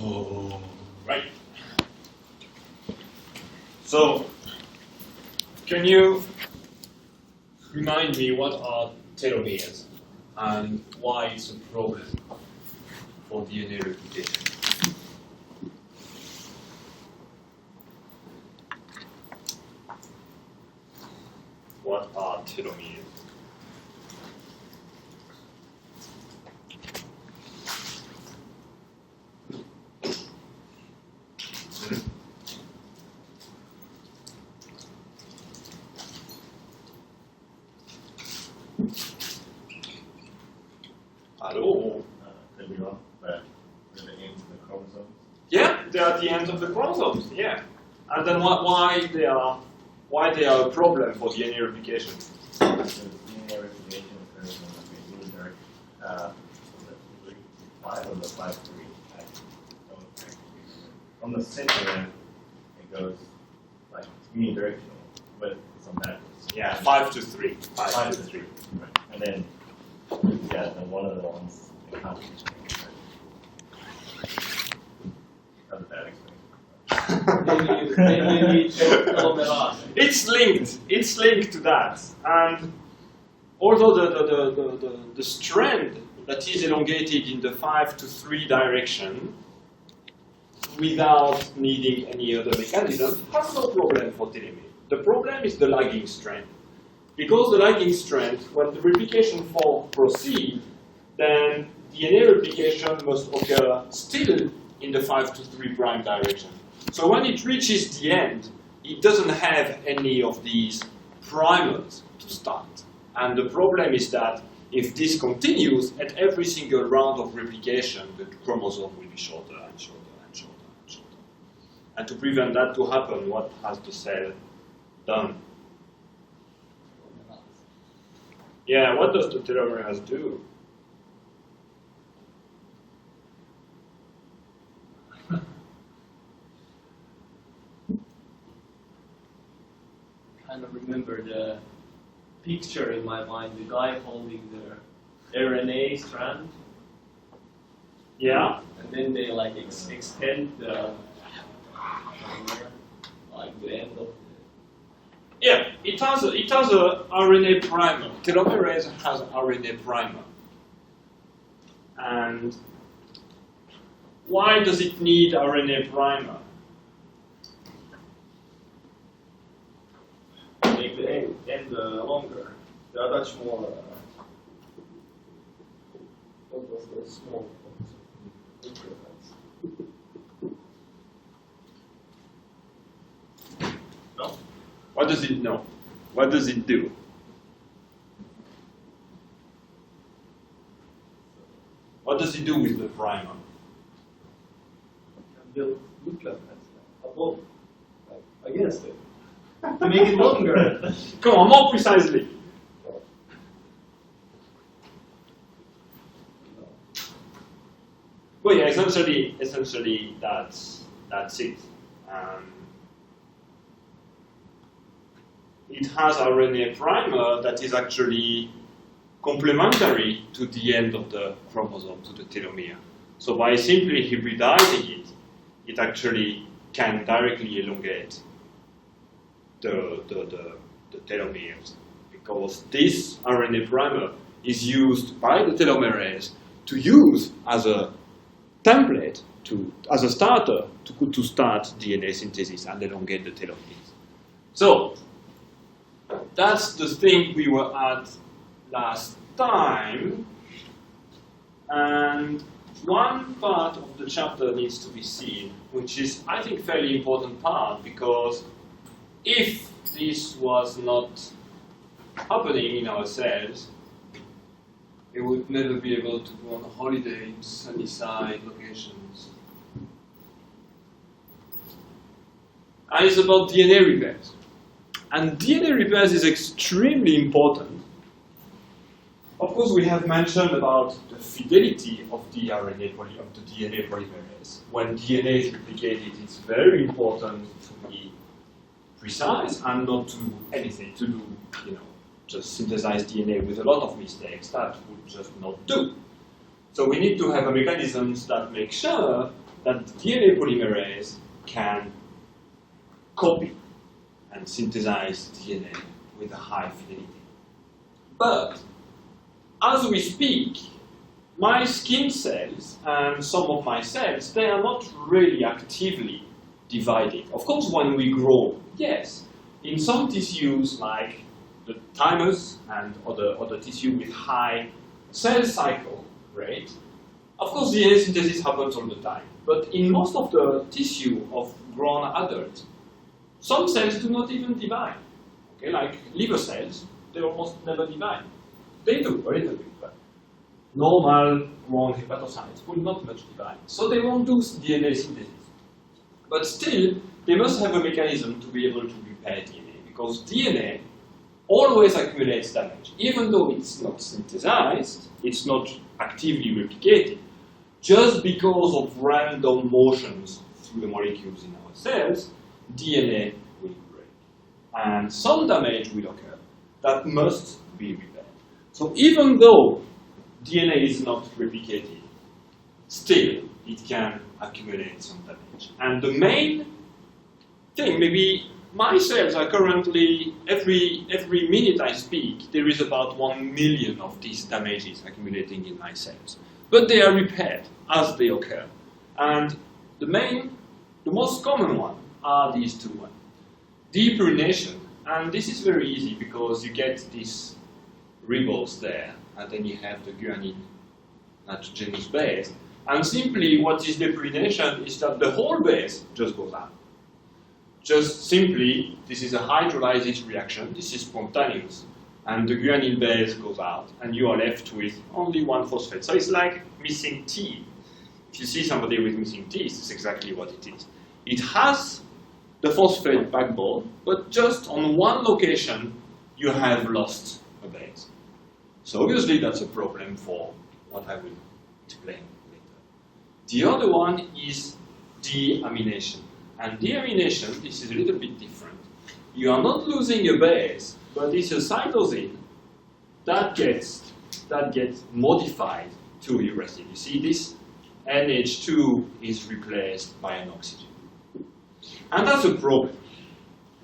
Right. So, can you remind me what are telomeres and why it's a problem for DNA replication? What are telomeres? Hello? They belong at the ends of the chromosomes. Yeah, they are at the ends of the chromosomes. Yeah, and then why they are a problem for DNA replication? Because DNA replication occurs on the unidirect, the 5 or the 5-3. From the center end, it goes like unidirectional, but it's on backwards. Yeah, 5 to 3. 5 to 3. Right. And then, yeah, then one of the ones in combination. How did that explain? Maybe telomerase. It's linked. It's linked to that. And although the strand that is elongated in the 5 to 3 direction without needing any other mechanism has no problem for telomere. The problem is the lagging strand. Because the lagging strand, when the replication fork proceeds, then DNA replication must occur still in the 5 to 3 prime direction. So when it reaches the end, it doesn't have any of these primers to start. And the problem is that if this continues, at every single round of replication, the chromosome will be shorter and shorter and shorter and shorter. And to prevent that to happen, what has the cell done? Yeah, what does the telomerase do? Kind of remember the picture in my mind, the guy holding the RNA strand. Yeah. And then they like extend the like the end of the Yeah, it has a RNA primer. Telomerase has an RNA primer. And why does it need RNA primer? make the end longer. They are much more what was the small no. What does it know? What does it do? What does it do with the primer? They'll look like that. Above. Like, I guess it. To make it longer. Come on, more precisely. Well, yeah, essentially that's it. It has RNA primer that is actually complementary to the end of the chromosome, to the telomere. So by simply hybridizing it, it actually can directly elongate the telomeres, because this RNA primer is used by the telomerase to use as a template, as a starter to start DNA synthesis and elongate the telomeres. So that's the thing we were at last time, and one part of the chapter needs to be seen, which is, I think, fairly important part, because if this was not happening in our cells, we would never be able to go on a holiday in sunny side locations. And it's about DNA repairs. And DNA repairs is extremely important. Of course, we have mentioned about the fidelity of the DNA polymerase. When DNA is replicated, it's very important to be precise and not to do anything, to do, just synthesize DNA with a lot of mistakes. That would just not do. So we need to have a mechanisms that make sure that the DNA polymerase can copy and synthesize DNA with a high fidelity. But as we speak, my skin cells and some of my cells, they are not really actively divided. Of course, when we grow, yes. In some tissues, like the thymus and other tissue with high cell cycle rate, of course, DNA synthesis happens all the time. But in most of the tissue of grown adults, some cells do not even divide. Okay, like liver cells, they almost never divide. They do a little bit, but normal grown hepatocytes will not much divide. So they won't do DNA synthesis. But still, they must have a mechanism to be able to repair DNA, because DNA always accumulates damage. Even though it's not synthesized, it's not actively replicated, just because of random motions through the molecules in our cells, DNA will break. And some damage will occur that must be repaired. So even though DNA is not replicated, still it can accumulate some damage. And the main thing, maybe my cells are currently, every minute I speak, there is about 1 million of these damages accumulating in my cells. But they are repaired as they occur. And the most common one are these two ones. Depurination, and this is very easy because you get these ribbons there, and then you have the guanine nitrogenous base. And simply what is depurination is that the whole base just goes out. Just simply, this is a hydrolysis reaction, this is spontaneous, and the guanine base goes out, and you are left with only one phosphate. So it's like missing teeth. If you see somebody with missing teeth, it's exactly what it is. It has the phosphate backbone, but just on one location, you have lost a base. So obviously that's a problem for what I will explain later. The other one is deamination. And deamination, this is a little bit different. You are not losing a base, but it's a cytosine that gets modified to uracil. You see, this NH2 is replaced by an oxygen. And that's a problem.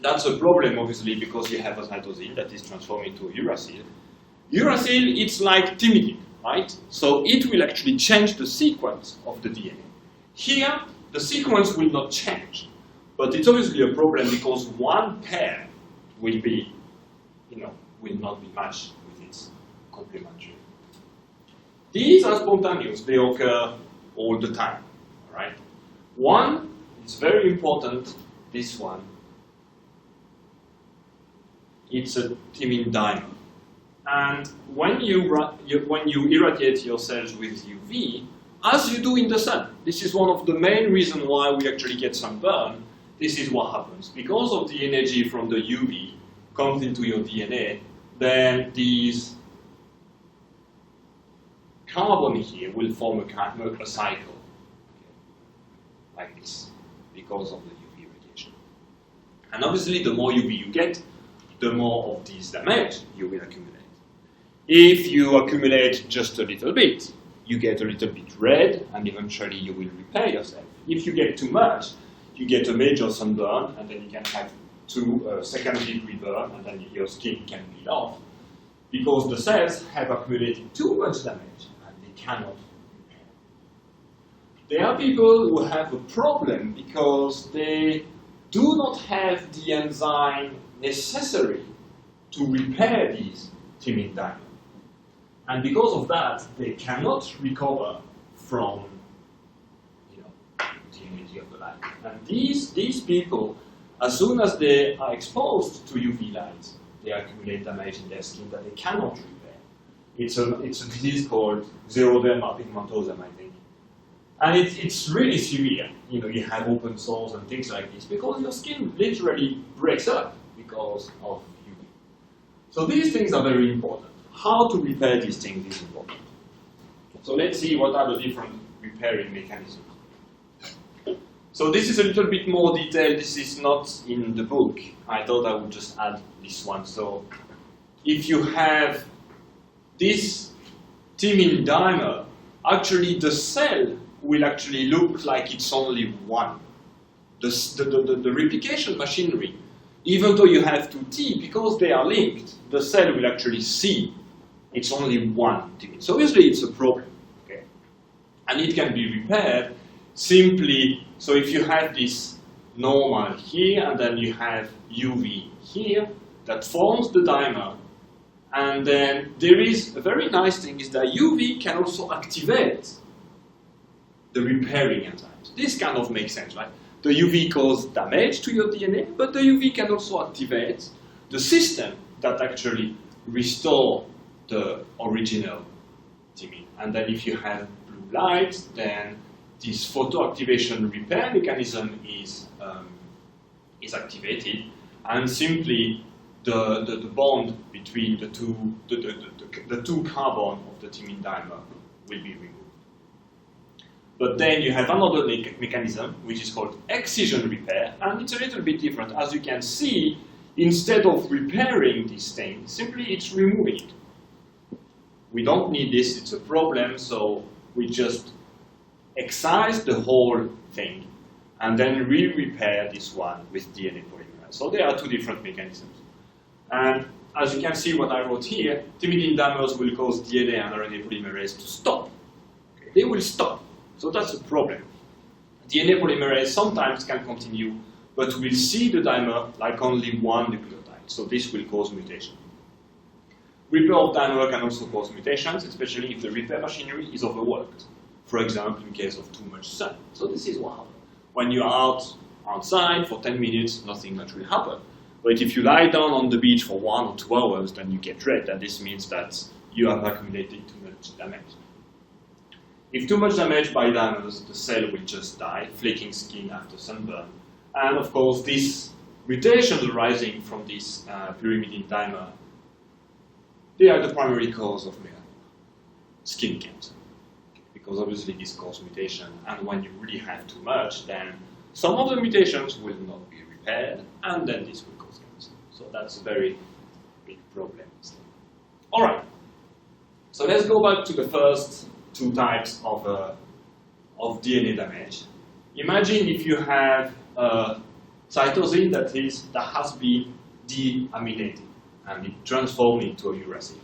That's a problem, obviously, because you have a cytosine that is transformed into uracil. Uracil, it's like thymidine, right? So it will actually change the sequence of the DNA. Here, the sequence will not change, but it's obviously a problem because one pair will be, will not be matched with its complementary. These are spontaneous, they occur all the time, all right? One is very important, this one. It's a thymine dimer. And when you irradiate your cells with UV, as you do in the sun, this is one of the main reasons why we actually get sunburn. This is what happens. Because of the energy from the UV comes into your DNA, then these carbon here will form a cycle, like this, because of the UV radiation. And obviously, the more UV you get, the more of this damage you will accumulate. If you accumulate just a little bit, you get a little bit red, and eventually you will repair yourself. If you get too much, you get a major sunburn, and then you can have second-degree burn, and then your skin can peel off, because the cells have accumulated too much damage, and they cannot repair. There are people who have a problem because they do not have the enzyme necessary to repair these thymine dimers. And because of that, they cannot recover from the immunity of the light. And these people, as soon as they are exposed to UV light, they accumulate damage in their skin that they cannot repair. It's a disease called xeroderma pigmentosum, I think. And it's really severe. You have open sores and things like this because your skin literally breaks up because of UV. So these things are very important. How to repair these things is important. So let's see what are the different repairing mechanisms. So this is a little bit more detailed. This is not in the book. I thought I would just add this one. So if you have this thymine dimer, actually the cell will actually look like it's only one. The replication machinery, even though you have two T, because they are linked, the cell will actually see it's only one T. So obviously it's a problem. Okay? And it can be repaired simply, so if you have this normal here, and then you have UV here, that forms the dimer. And then there is a very nice thing is that UV can also activate the repairing enzymes. This kind of makes sense, right? The UV causes damage to your DNA, but the UV can also activate the system that actually restore the original thymine. And then if you have blue light, then this photoactivation repair mechanism is activated, and simply the bond between the two carbon of the thymine dimer will be removed. But then you have another mechanism which is called excision repair, and it's a little bit different. As you can see, instead of repairing this thing, simply it's removing it. We don't need this, it's a problem, so we just excise the whole thing and then repair this one with DNA polymerase. So there are two different mechanisms. And as you can see what I wrote here, thymidine dimers will cause DNA and RNA polymerase to stop. Okay. They will stop. So that's a problem. DNA polymerase sometimes can continue, but we'll see the dimer like only one nucleotide. So this will cause mutation. Repair of dimer can also cause mutations, especially if the repair machinery is overworked. For example, in case of too much sun. So this is what happens. When you're outside for 10 minutes, nothing much will happen. But if you lie down on the beach for 1 or 2 hours, then you get red, and this means that you have accumulated too much damage. If too much damage by dimers, the cell will just die, flaking skin after sunburn. And of course, these mutations arising from this pyrimidine dimer, they are the primary cause of skin cancer. Because obviously this causes mutation, and when you really have too much, then some of the mutations will not be repaired, and then this will cause cancer. So that's a very big problem. All right. So let's go back to the first two types of DNA damage. Imagine if you have a cytosine that has been deaminated and it transformed into a uracil.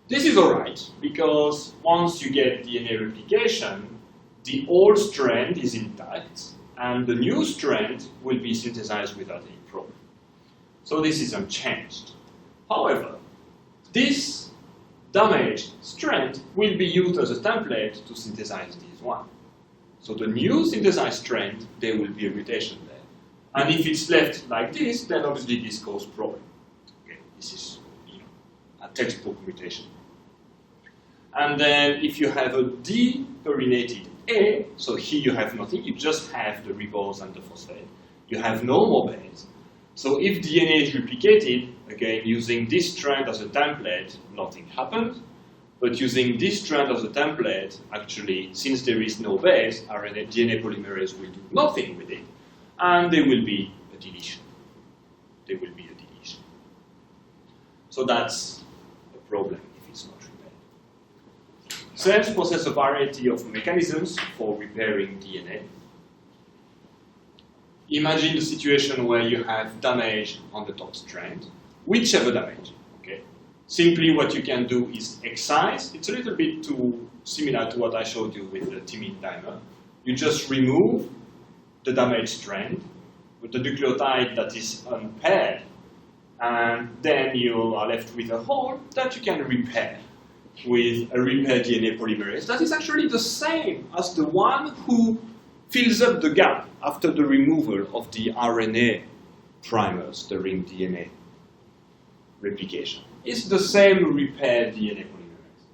This is all right, because once you get DNA replication, the old strand is intact, and the new strand will be synthesized without any problem. So this is unchanged. However, this damaged strand will be used as a template to synthesize this one. So the new synthesized strand, there will be a mutation there. And if it's left like this, then obviously this causes problem. Okay, this is a textbook mutation. And then if you have a depyrinated A, so here you have nothing, you just have the ribose and the phosphate. You have no more base. So if DNA is replicated, again, using this strand as a template, nothing happens. But using this strand as a template, actually, since there is no base, RNA DNA polymerase will do nothing with it. And there will be a deletion. There will be a deletion. So that's a problem if it's not repaired. Cells possess a variety of mechanisms for repairing DNA. Imagine the situation where you have damage on the top strand, whichever damage. Okay. Simply what you can do is excise. It's a little bit too similar to what I showed you with the thymine dimer. You just remove the damaged strand with the nucleotide that is unpaired, and then you are left with a hole that you can repair with a repair DNA polymerase. That is actually the same as the one who fills up the gap after the removal of the RNA primers during DNA replication. It's the same repair DNA polymerase.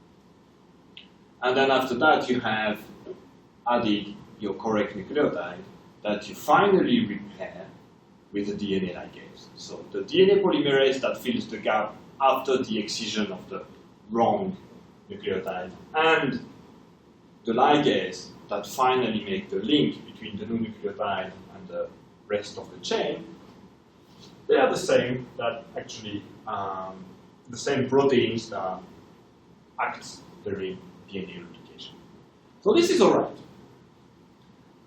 And then after that, you have added your correct nucleotide that you finally repair with the DNA ligase. So the DNA polymerase that fills the gap after the excision of the wrong nucleotide and the ligase that finally make the link between the new nucleotide and the rest of the chain, they are the same, that actually the same proteins that act during DNA replication. So this is all right.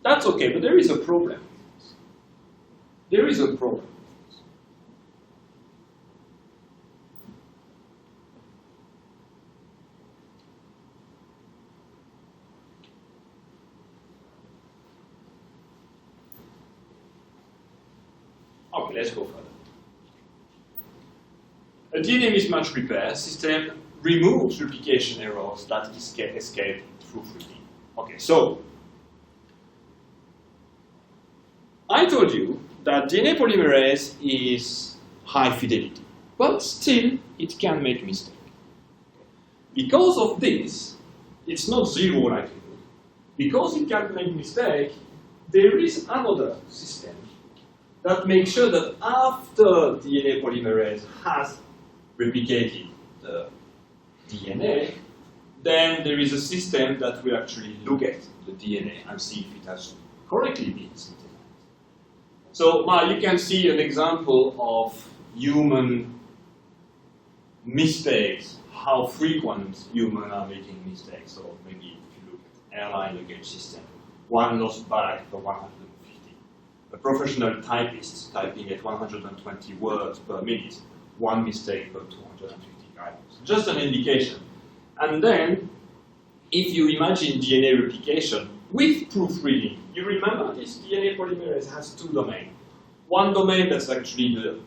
That's okay, but there is a problem. There is a problem. Okay, let's go further. A DNA mismatch repair system removes replication errors that escape proofreading. Okay, so I told you that DNA polymerase is high fidelity, but still it can make mistakes. Because of this, it's not zero likelihood. Because it can make mistake, there is another system that makes sure that after DNA polymerase has replicated the DNA, then there is a system that will actually look at the DNA and see if it has correctly been synthesized. So you can see an example of human mistakes, how frequent humans are making mistakes. So maybe if you look at airline luggage system, one lost bag per 150. A professional typist typing at 120 words per minute, one mistake per 250 characters. Just an indication. And then, if you imagine DNA replication with proofreading, you remember this DNA polymerase has two domains. One domain that's actually the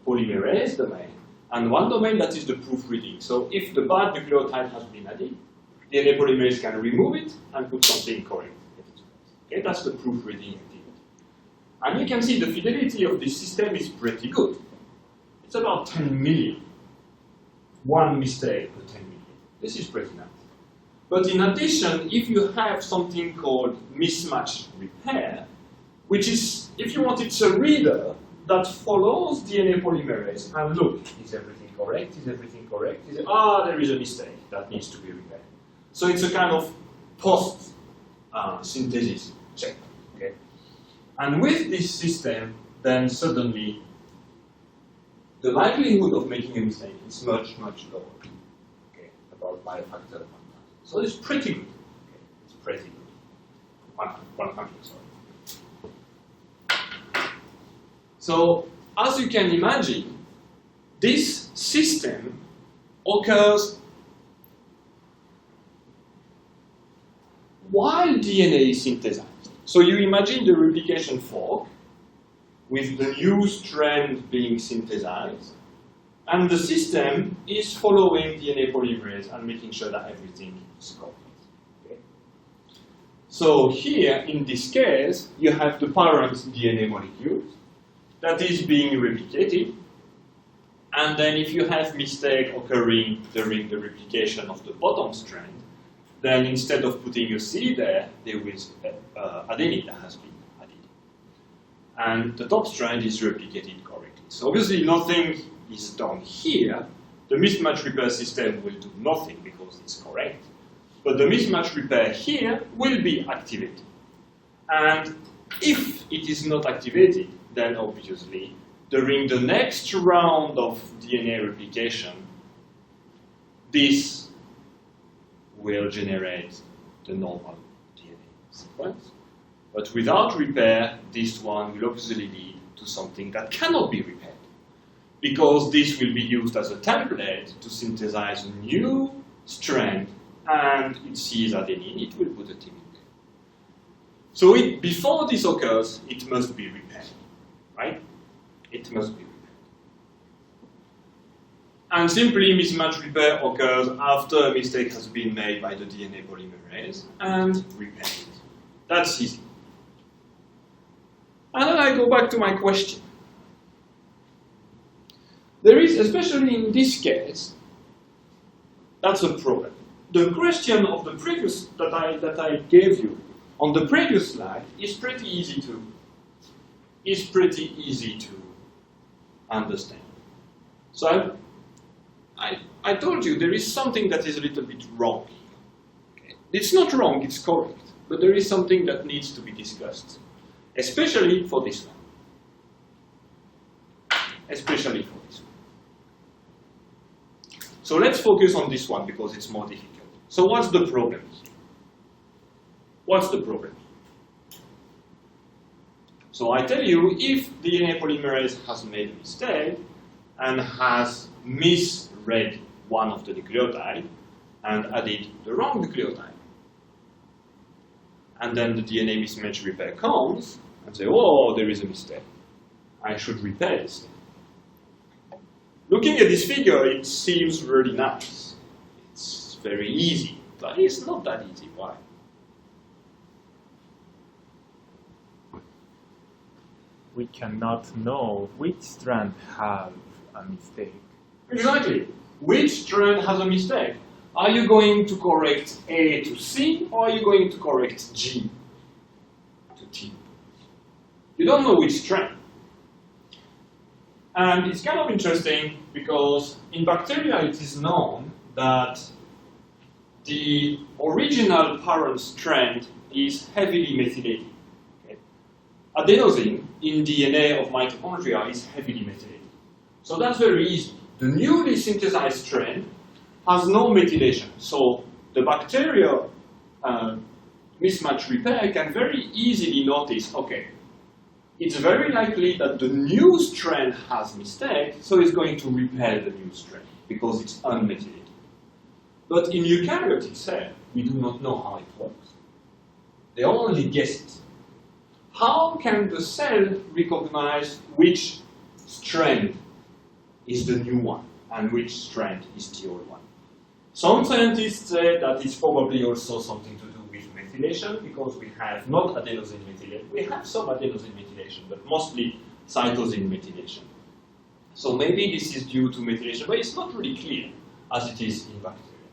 polymerase domain, and one domain that is the proofreading. So if the bad nucleotide has been added, DNA polymerase can remove it and put something correct. Okay, that's the proofreading activity. And you can see the fidelity of this system is pretty good. It's about 10 million. One mistake per 10 million. This is pretty nice. But in addition, if you have something called mismatch repair, which is, if you want, it's a reader that follows DNA polymerase and look, is everything correct? Is everything correct? There is a mistake that needs to be repaired. So it's a kind of post-synthesis check. Okay? And with this system, then suddenly the likelihood of making a mistake is much, much lower. Okay? About by a factor of 1,000. So it's pretty good. Okay? It's pretty good. 100, sorry. So, as you can imagine, this system occurs while DNA is synthesized. So you imagine the replication fork with the new strand being synthesized, and the system is following DNA polymerase and making sure that everything is correct. Okay? So here, in this case, you have the parent DNA molecule that is being replicated, and then if you have mistake occurring during the replication of the bottom strand, then instead of putting a C there, there is adenine that has been added. And the top strand is replicated correctly. So obviously nothing is done here. The mismatch repair system will do nothing because it's correct. But the mismatch repair here will be activated. And if it is not activated, then obviously during the next round of DNA replication, this will generate the normal DNA sequence. But without repair, this one will obviously lead to something that cannot be repaired, because this will be used as a template to synthesize a new strand, and it sees adenine, it will put a thing in there. So before this occurs, it must be repaired, right? It must be repaired. And simply mismatch repair occurs after a mistake has been made by the DNA polymerase and repaired it. That's easy. And then I go back to my question. There is, especially in this case, that's a problem. The question of the previous that I gave you on the previous slide is pretty easy to understand. So I told you there is something that is a little bit wrong here. Okay? It's not wrong, it's correct, but there is something that needs to be discussed, especially for this one. Especially for this one. So let's focus on this one because it's more difficult. So what's the problem here? What's the problem? So I tell you, if DNA polymerase has made a mistake and has misread one of the nucleotides and added the wrong nucleotide, and then the DNA mismatch repair comes and say, oh, there is a mistake. I should repair this thing. Looking at this figure, it seems really nice. It's very easy, but it's not that easy. Why? We cannot know which strand have a mistake. Exactly. Which strand has a mistake? Are you going to correct A to C, or are you going to correct G to T? You don't know which strand. And it's kind of interesting because in bacteria it is known that the original parent strand is heavily methylated. Okay? Adenosine in DNA of mitochondria is heavily methylated. So that's very easy. The newly synthesized strand has no methylation. So the bacteria mismatch repair can very easily notice, okay, it's very likely that the new strand has mistake, so it's going to repair the new strand because it's unmethylated. But in eukaryotic cell, we do not know how it works. They only guess it. How can the cell recognize which strand is the new one and which strand is the old one? Some scientists say that it's probably also something to do with methylation because we have not adenosine methylation. We have some adenosine methylation, but mostly cytosine methylation. So maybe this is due to methylation, but it's not really clear as it is in bacteria.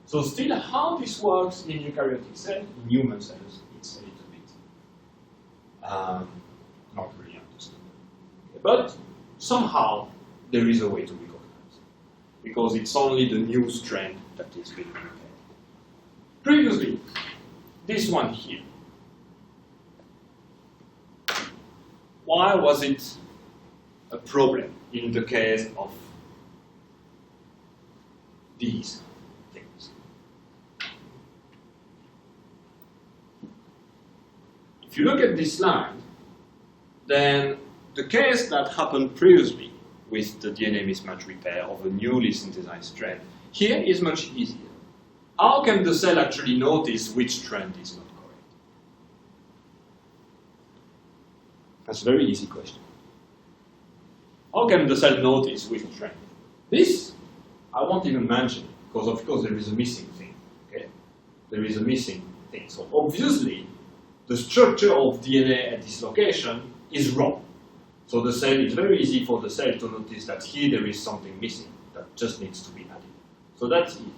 So still, how this works in eukaryotic cells, in human cells, it's a little bit not really understood. But somehow there is a way to recognize it, because it's only the new strand that is being repaired. Previously, this one here. Why was it a problem in the case of these things? If you look at this line, then the case that happened previously with the DNA mismatch repair of a newly synthesized strand here is much easier. How can the cell actually notice which strand is not correct? That's a very easy question. How can the cell notice which strand? This, I won't even mention, because of course there is a missing thing. Okay? There is a missing thing. So obviously, the structure of DNA at this location is wrong. So the cell, it's very easy for the cell to notice that here there is something missing that just needs to be added. So that's easy.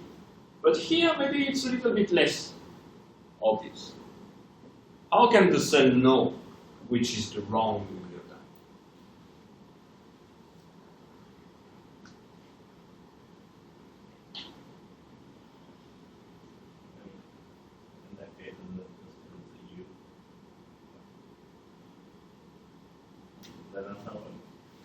But here maybe it's a little bit less obvious. How can the cell know which is the wrong nucleotide? In that case, it's a U. Then that's not what.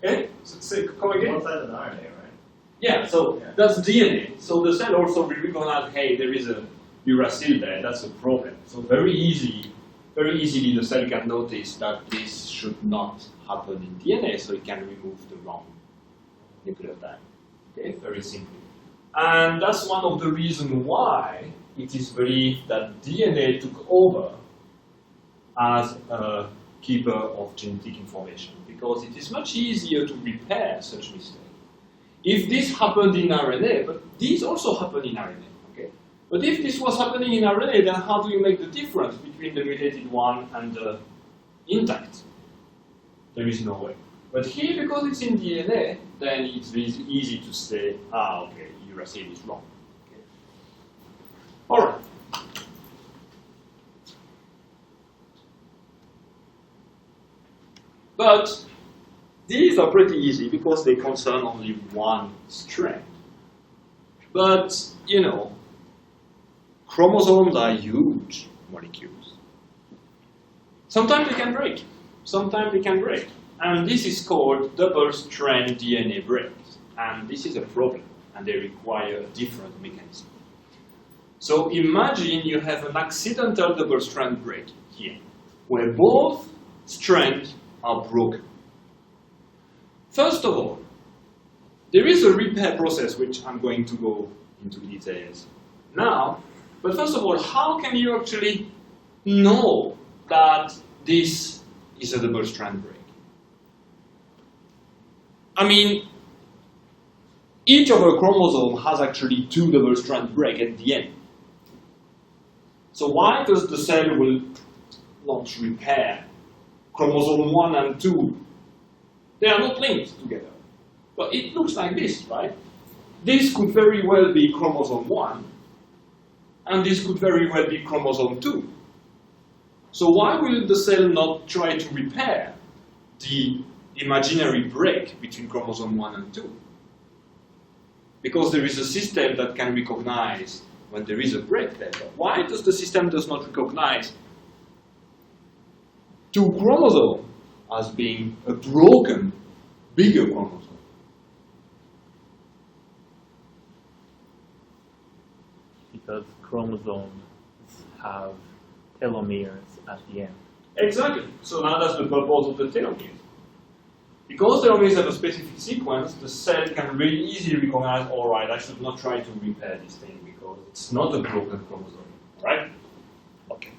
Okay, so come again. One side of an RNA, right? Yeah, so that's DNA. So the cell also will recognize, hey, there is a uracil there, that's a problem. So very easily the cell can notice that this should not happen in DNA, so it can remove the wrong nucleotide. Okay, very simply. And that's one of the reasons why it is believed that DNA took over as a keeper of genetic information, because it is much easier to repair such mistakes. If this happened in RNA, but these also happen in RNA, okay? But if this was happening in RNA, then how do you make the difference between the mutated one and the intact? There is no way. But here, because it's in DNA, then it's easy to say, okay, uracil is wrong. Okay. All right. But these are pretty easy because they concern only one strand. But, you know, chromosomes are huge molecules. Sometimes they can break. Sometimes they can break. And this is called double-strand DNA breaks. And this is a problem, and they require a different mechanism. So imagine you have an accidental double-strand break here, where both strands are broken. First of all, there is a repair process which I'm going to go into details now. But first of all, how can you actually know that this is a double strand break? I mean, each of a chromosome has actually two double strand break at the end. So why does the cell will not repair chromosome 1 and 2? They are not linked together. But it looks like this, right? This could very well be chromosome 1, and this could very well be chromosome 2. So why will the cell not try to repair the imaginary break between chromosome 1 and 2? Because there is a system that can recognize when there is a break there. But why does the system does not recognize two chromosomes as being a broken, bigger chromosome? Because chromosomes have telomeres at the end. Exactly. So now that's the purpose of the telomeres. Because telomeres have a specific sequence, the cell can really easily recognize, all right, I should not try to repair this thing because it's not a broken chromosome, right? Okay.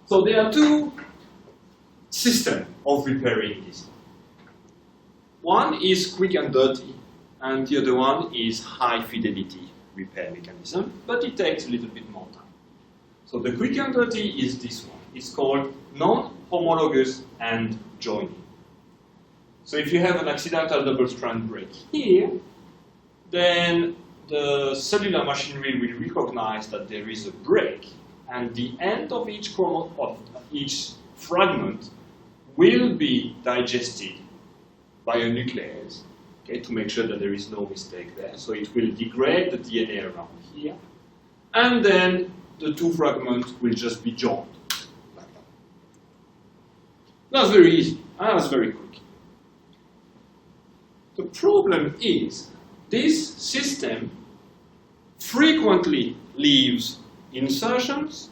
So there are two systems of repairing this. One is quick and dirty, and the other one is high fidelity repair mechanism, but it takes a little bit more time. So the quick and dirty is this one. It's called non-homologous end joining. So if you have an accidental double strand break here, then the cellular machinery will recognize that there is a break, and the end of each fragment will be digested by a nuclease, okay, to make sure that there is no mistake there. So it will degrade the DNA around here, and then the two fragments will just be joined like that. That's very easy, and that's very quick. The problem is this system frequently leaves insertions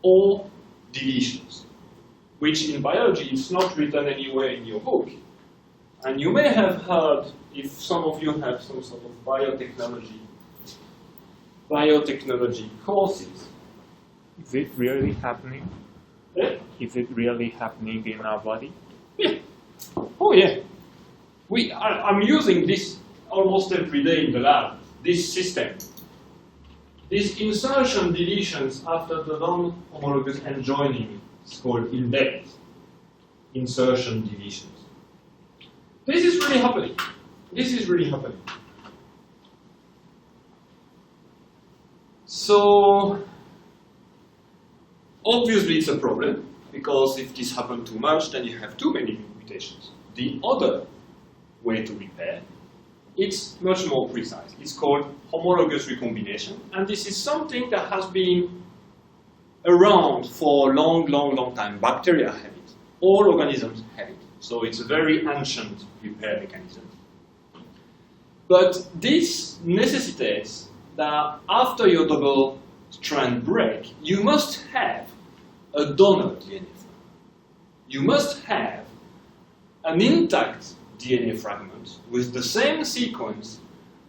or deletions, which in biology is not written anywhere in your book. And you may have heard, if some of you have some sort of biotechnology courses. Is it really happening? Yeah. Is it really happening in our body? Yeah. Oh yeah. I'm using this almost every day in the lab, this system. These insertion deletions after the non-homologous end joining is called indent insertion deletions. This is really happening. This is really happening. So, obviously it's a problem, because if this happens too much, then you have too many mutations. The other way to repair, it's much more precise. It's called homologous recombination, and this is something that has been around for a long time. Bacteria have it. All organisms have it. So it's a very ancient repair mechanism. But this necessitates that after your double strand break, you must have a donor DNA fragment. You must have an intact DNA fragment with the same sequence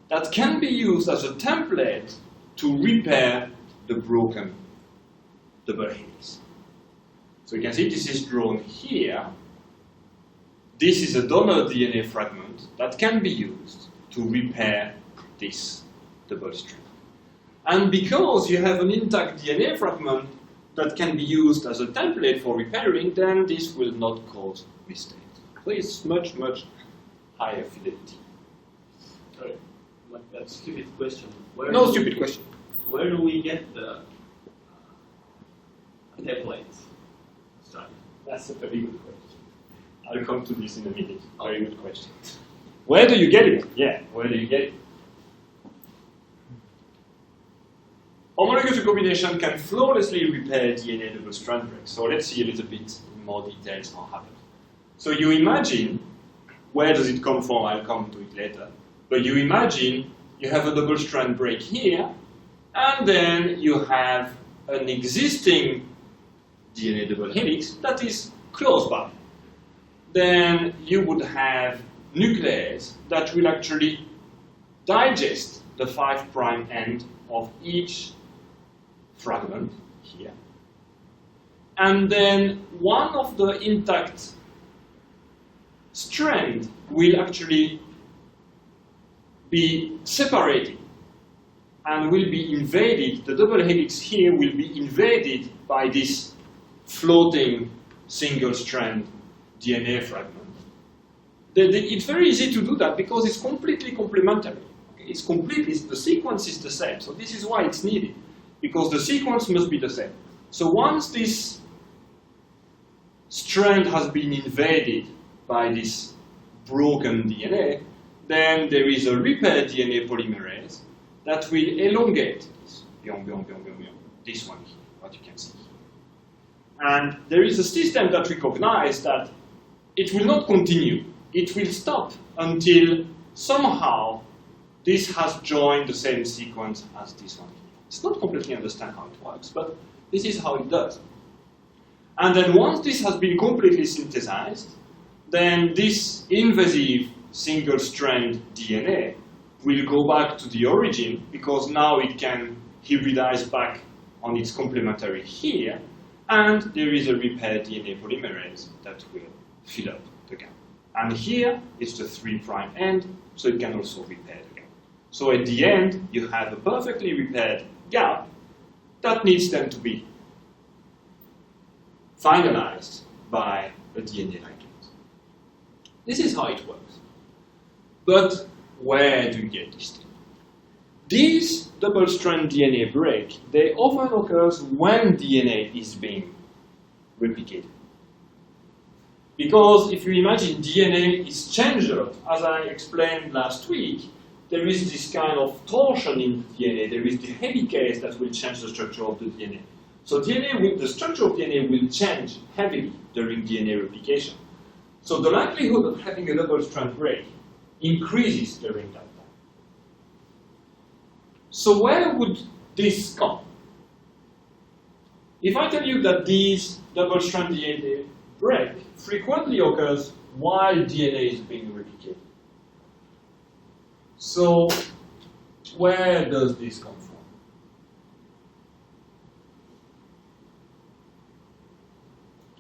that can be used as a template to repair the broken double helix. So you can see this is drawn here. This is a donor DNA fragment that can be used to repair this double strand. And because you have an intact DNA fragment that can be used as a template for repairing, then this will not cause mistakes. So it's much higher fidelity. Sorry, like that stupid question. No stupid question. Where do we get the templates? Sorry. That's a very good question. I'll come to this in a minute. Very good question. Where do you get it? Yeah, where do you get it? Homologous recombination can flawlessly repair DNA double strand breaks. So let's see a little bit in more details how it happens. So you imagine, where does it come from? I'll come to it later. But you imagine you have a double strand break here, and then you have an existing DNA double helix that is close by. Then you would have nuclease that will actually digest the 5' end of each fragment here. And then one of the intact strands will actually be separated and will be invaded. The double helix here will be invaded by this floating single strand DNA fragment. It's very easy to do that because it's completely complementary. Okay? The sequence is the same. So this is why it's needed, because the sequence must be the same. So once this strand has been invaded by this broken DNA, then there is a repair DNA polymerase that will elongate this, this one here, what you can see. And there is a system that recognizes that it will not continue. It will stop until somehow this has joined the same sequence as this one. It's not completely understand how it works, but this is how it does. And then once this has been completely synthesized, then this invasive single-strand DNA will go back to the origin, because now it can hybridize back on its complementary here, and there is a repair DNA polymerase that will fill up the gap. And here it's the 3' end, so it can also repair the gap. So at the end, you have a perfectly repaired gap that needs then to be finalized by a DNA ligase. This is how it works. But where do you get this thing? These double-strand DNA break, they often occurs when DNA is being replicated. Because if you imagine DNA is changed a lot, as I explained last week, there is this kind of torsion in the DNA. There is the helicase that will change the structure of the DNA. So the structure of DNA will change heavily during DNA replication. So the likelihood of having a double-strand break increases during that time. So where would this come? If I tell you that these double-strand DNA break frequently occurs while DNA is being replicated. So where does this come from?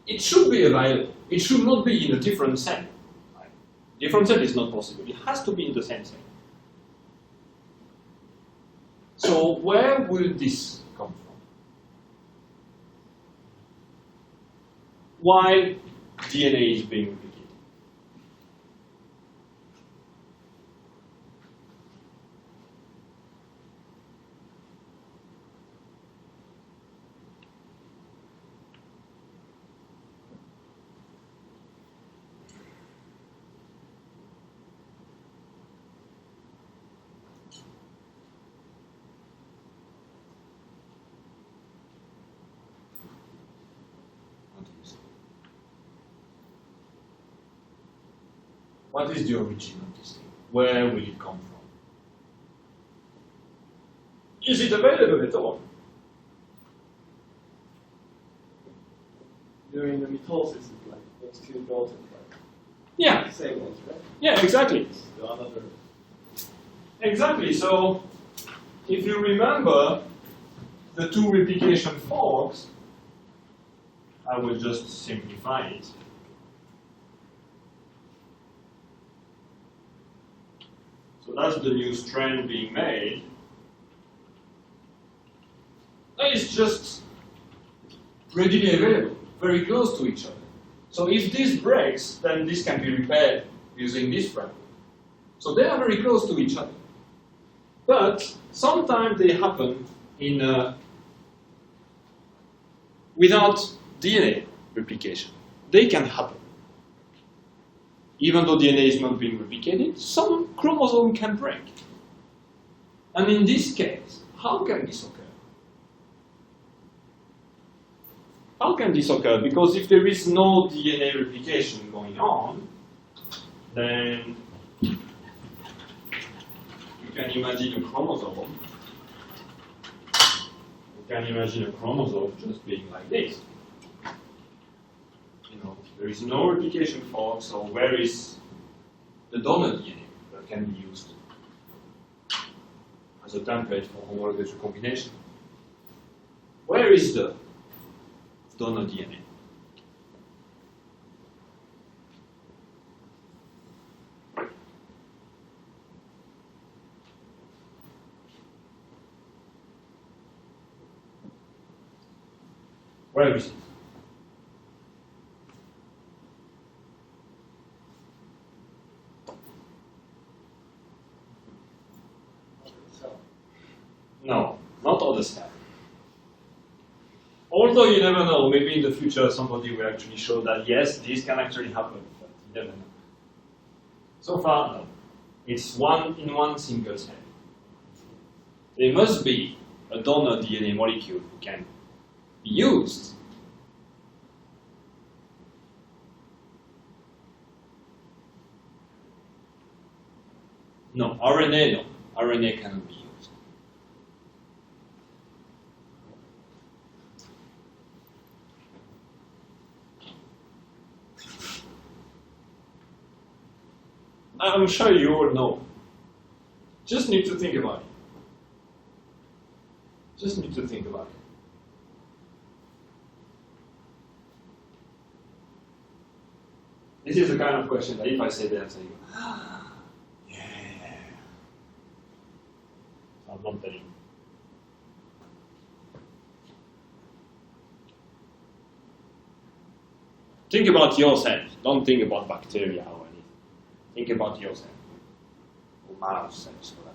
It should be available. It should not be in a different cell. Right? Different cell is not possible. It has to be in the same cell. So where will this come from? While DNA is being replicated. What is the origin of this thing? Where will it come from? Is it available at all? During the mitosis, like those two proteins, like Yeah. same ones, right? Yeah, exactly. The other. Exactly. So if you remember the two replication forks, I will just simplify it. So that's the new strand being made. That is just readily available, very close to each other. So if this breaks, then this can be repaired using this fragment. So they are very close to each other. But sometimes they happen in without DNA replication. They can happen. Even though DNA is not being replicated, some chromosome can break. And in this case, how can this occur? How can this occur? Because if there is no DNA replication going on, then you can imagine a chromosome. You can imagine a chromosome just being like this. There is no replication fork, so where is the donor DNA that can be used as a template for homologous recombination? Where is the donor DNA? Where is it? No, not all the cell. Although you never know, maybe in the future somebody will actually show that yes, this can actually happen, but you never know. So far, no. It's in one single cell. There must be a donor DNA molecule who can be used. No, RNA, no. RNA cannot be used. I'm sure you all know. Just need to think about it. Just need to think about it. This is the kind of question that if I say the answer, you go, yeah. So I'm not telling you. Think about yourself. Don't think about bacteria or anything. Think about yourself. Or mouse cells for that.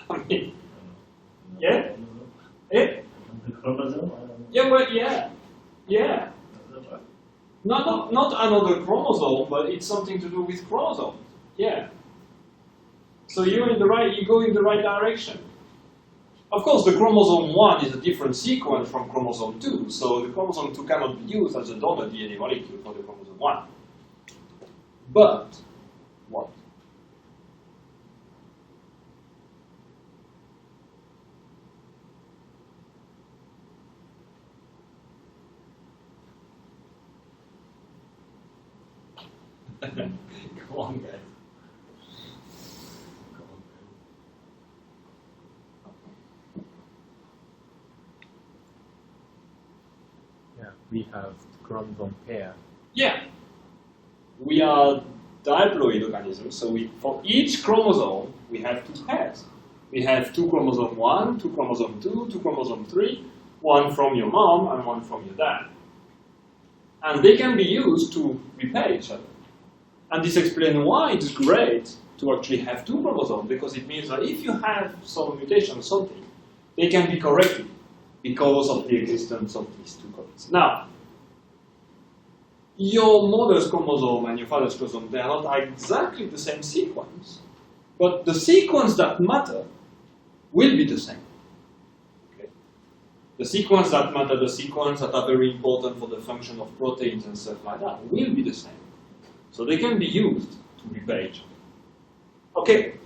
I mean, yeah? Eh? The chromosome? I don't know. Yeah, well, yeah. Not another chromosome, but it's something to do with chromosomes. Yeah. So you go in the right direction. Of course, the chromosome 1 is a different sequence from chromosome 2, so the chromosome 2 cannot be used as a donor DNA molecule for the chromosome 1. But, what? Go on, guys. Yeah, we have chromosome pair. Yeah. We are diploid organisms, so for each chromosome, we have two pairs. We have two chromosome 1, two chromosome 2, two chromosome 3, one from your mom and one from your dad. And they can be used to repair each other. And this explains why it's great to actually have two chromosomes, because it means that if you have some mutation or something, they can be corrected because of the existence of these two copies. Now, your mother's chromosome and your father's chromosome, they are not exactly the same sequence, but the sequence that matter will be the same. Okay? The sequence that matter, the sequence that are very important for the function of proteins and stuff like that, will be the same. So they can be used to repair each other. Okay.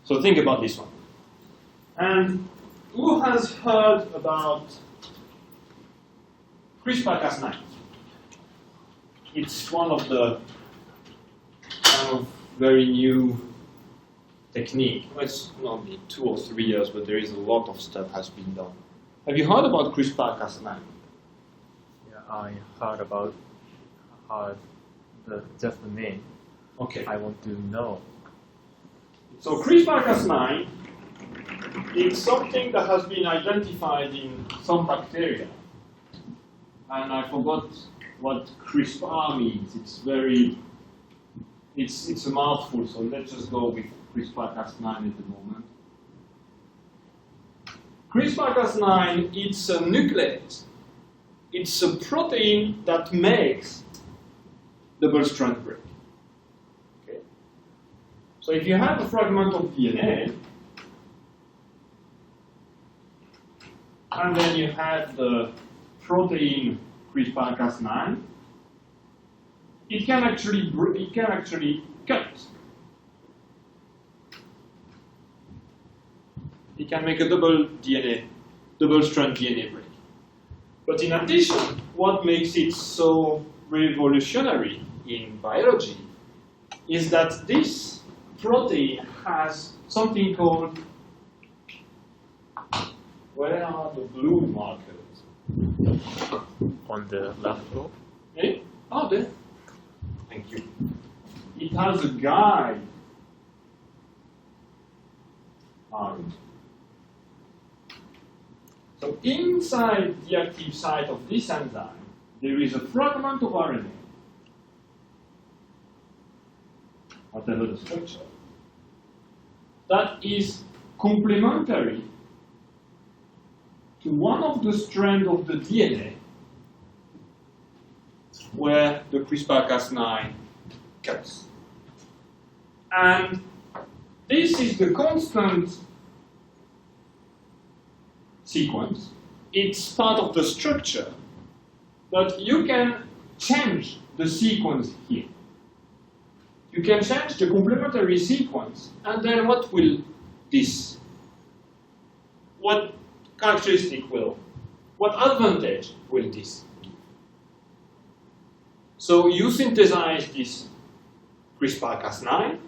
So think about this one. And who has heard about CRISPR-Cas9? It's one of the kind of very new technique. Well, it's only 2 or 3 years, but there is a lot of stuff has been done. Have you heard about CRISPR-Cas9? Yeah, I heard about just the name. Okay. I want to know. So CRISPR-Cas9 is something that has been identified in some bacteria. And I forgot what CRISPR means. It's a mouthful, so let's just go with CRISPR-Cas9 at the moment. CRISPR-Cas9, it's a nuclease. It's a protein that makes double-strand break. Okay. So if you have a fragment of DNA, and then you have the protein CRISPR-Cas9, it can actually cut. It can make a double-strand DNA break. But in addition, what makes it so revolutionary in biology is that this protein has something called, where are the blue markers? On the left row. Eh? Oh, there. Thank you. It has a guide arm. So inside the active site of this enzyme, there is a fragment of RNA, whatever the structure, that is complementary to one of the strands of the DNA where the CRISPR-Cas9 cuts. And this is the constant sequence. It's part of the structure, but you can change the sequence here. You can change the complementary sequence, and then what advantage will this give? So you synthesize this CRISPR-Cas9,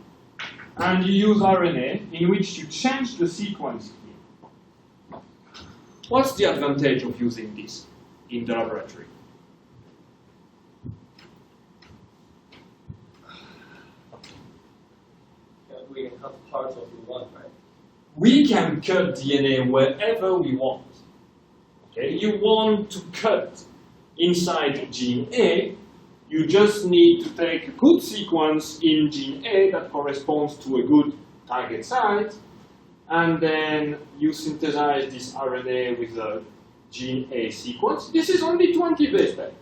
and you use RNA in which you change the sequence here. What's the advantage of using this in the laboratory? We can cut parts of the one, right? We can cut DNA wherever we want. Okay, you want to cut inside gene A, you just need to take a good sequence in gene A that corresponds to a good target site, and then you synthesize this RNA with the gene A sequence. This is only 20 base pairs.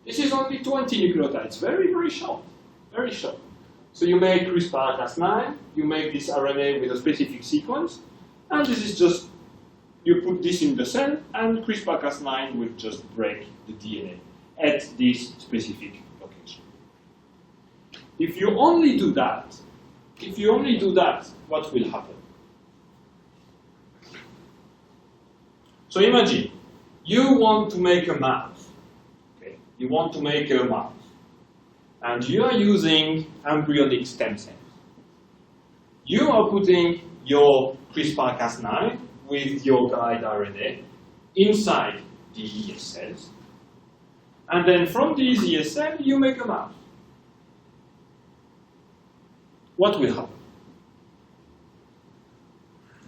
This is only 20 nucleotides, very, very short, very short. So you make CRISPR-Cas9, you make this RNA with a specific sequence, and this is just, you put this in the cell, and CRISPR-Cas9 will just break the DNA at this specific location. If you only do that, what will happen? So imagine, you want to make a mouse. Okay? You want to make a mouse. And you are using embryonic stem cells. You are putting your CRISPR-Cas9 with your guide RNA inside the ES cells. And then from these ES cells, you make a mouse. What will happen?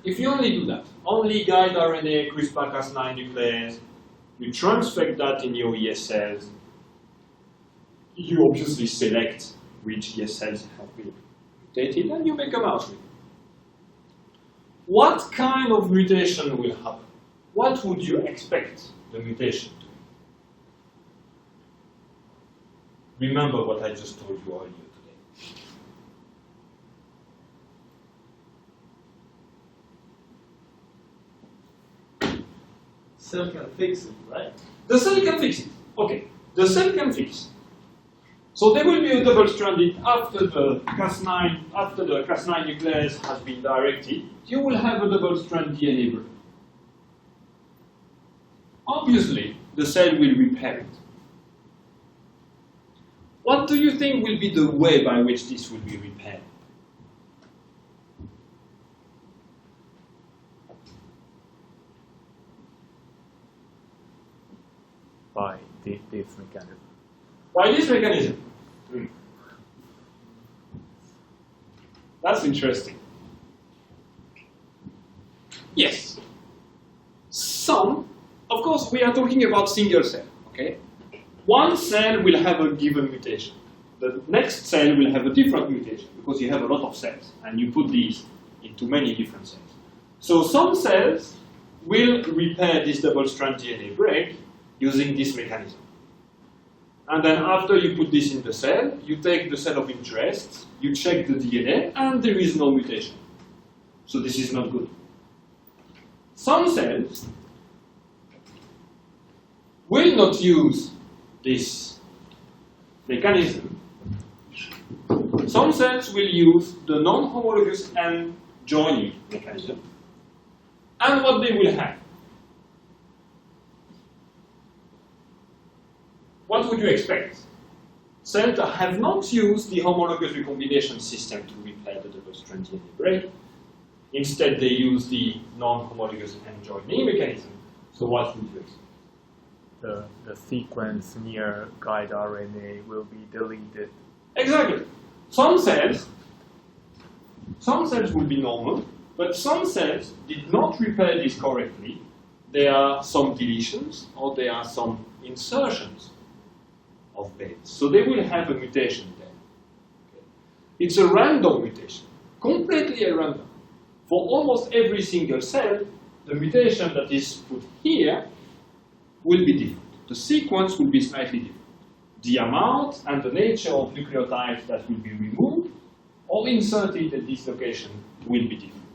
If you only do that, only guide RNA, CRISPR-Cas9 nuclease, you transfect that in your ES cells, you obviously select which ES cells have been mutated, and you make a mouse with it. What kind of mutation will happen? What would you expect the mutation to be? Remember what I just told you earlier today. Cell can fix it, right? The cell can fix it. Okay, the cell can fix. So there will be a double-stranded after the Cas9 nuclease has been directed. You will have a double-strand DNA break. Obviously, the cell will repair it. What do you think will be the way by which this will be repaired? By this mechanism. By this mechanism. That's interesting. Yes. Of course, we are talking about single cell, okay? One cell will have a given mutation. The next cell will have a different mutation because you have a lot of cells and you put these into many different cells. So some cells will repair this double-strand DNA break using this mechanism. And then after you put this in the cell, you take the cell of interest, you check the DNA, and there is no mutation. So this is not good. Some cells will not use this mechanism. Some cells will use the non-homologous end joining mechanism. And what they will have? What would you expect? Cells that have not used the homologous recombination system to repair the double-strand DNA break. Instead, they use the non-homologous end joining mechanism. So what would you expect? The sequence near guide RNA will be deleted. Exactly. Some cells will be normal, but some cells did not repair this correctly. There are some deletions or there are some insertions of base. So they will have a mutation there. Okay. It's a random mutation, completely at random. For almost every single cell, the mutation that is put here will be different. The sequence will be slightly different. The amount and the nature of nucleotides that will be removed or inserted at this location will be different.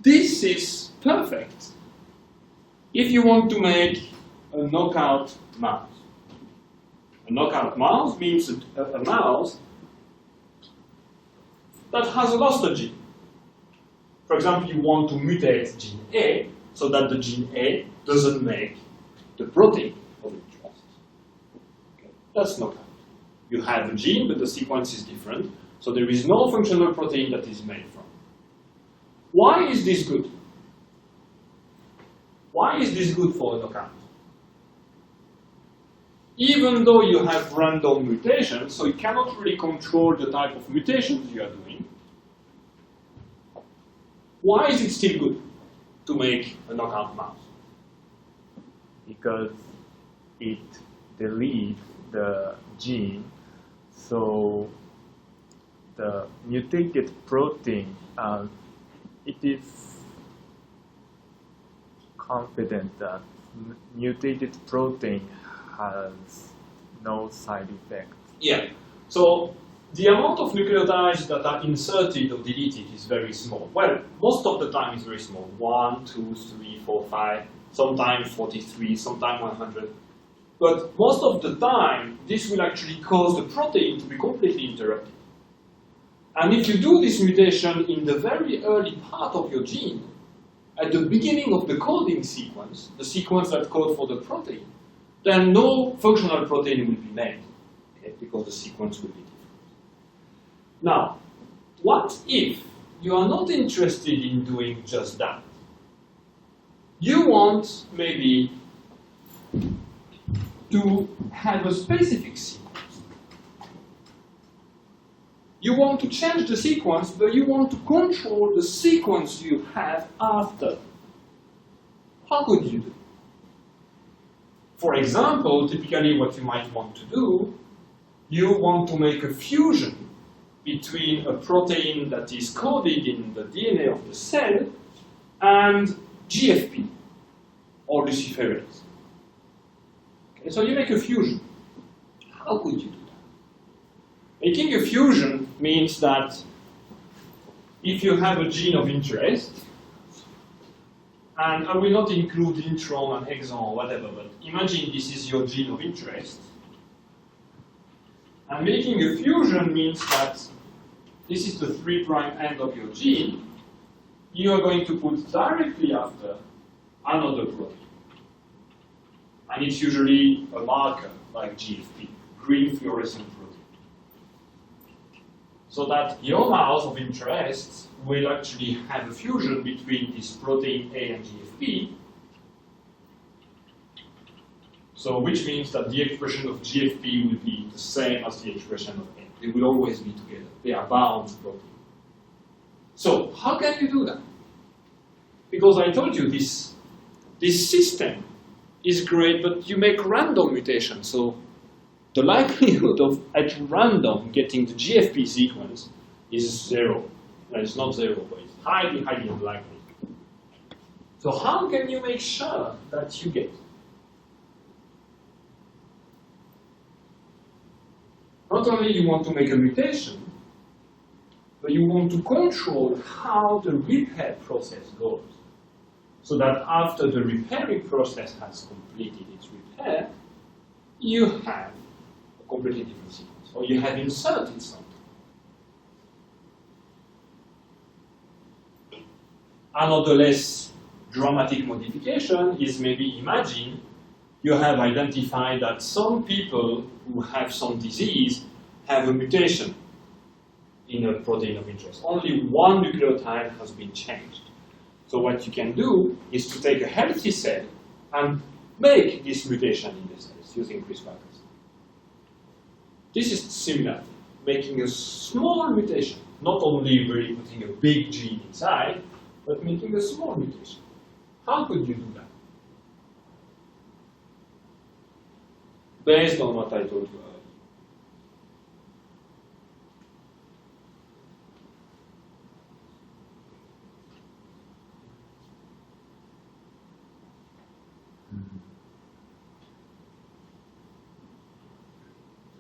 This is perfect if you want to make a knockout mouse. A knockout mouse means a mouse that has lost a gene. For example, you want to mutate gene A so that the gene A doesn't make the protein of interest. Okay. That's knockout. You have a gene, but the sequence is different, so there is no functional protein that is made from. Why is this good? Why is this good for a knockout? Even though you have random mutations, so you cannot really control the type of mutations you are doing, why is it still good to make a knockout mouse? Because it deletes the gene, so the mutated protein, it is confident that mutated protein has no side effect. Yeah. So the amount of nucleotides that are inserted or deleted is very small. Well, most of the time it's very small. 1, 2, 3, 4, 5, sometimes 43, sometimes 100. But most of the time, this will actually cause the protein to be completely interrupted. And if you do this mutation in the very early part of your gene, at the beginning of the coding sequence, the sequence that codes for the protein, then no functional protein will be made, okay, because the sequence will be different. Now, what if you are not interested in doing just that? You want maybe to have a specific sequence. You want to change the sequence, but you want to control the sequence you have after. How could you do? For example, typically what you might want to do, you want to make a fusion between a protein that is coded in the DNA of the cell and GFP, or luciferase. Okay, so you make a fusion. How could you do that? Making a fusion means that if you have a gene of interest, and I will not include intron and exon or whatever, but imagine this is your gene of interest. And making a fusion means that this is the 3' end of your gene. You are going to put directly after another protein. And it's usually a marker like GFP, green fluorescent protein. So that your mouse of interest will actually have a fusion between this protein A and GFP. So which means that the expression of GFP will be the same as the expression of A. They will always be together. They are bound protein. So how can you do that? Because I told you this system is great, but you make random mutations. So the likelihood of at random getting the GFP sequence is 0. No, it's not 0, but it's highly, highly unlikely. So how can you make sure that you get? not only you want to make a mutation, but you want to control how the repair process goes. So that after the repairing process has completed its repair, you have a completely different sequence, or you have inserted something. Another less dramatic modification is maybe imagine you have identified that some people who have some disease have a mutation in a protein of interest. Only one nucleotide has been changed. So what you can do is to take a healthy cell and make this mutation in the cells using CRISPR-Cas. This is similar, making a small mutation, not only really putting a big gene inside, but making a small mutation. How could you do that? Based on what I told you earlier.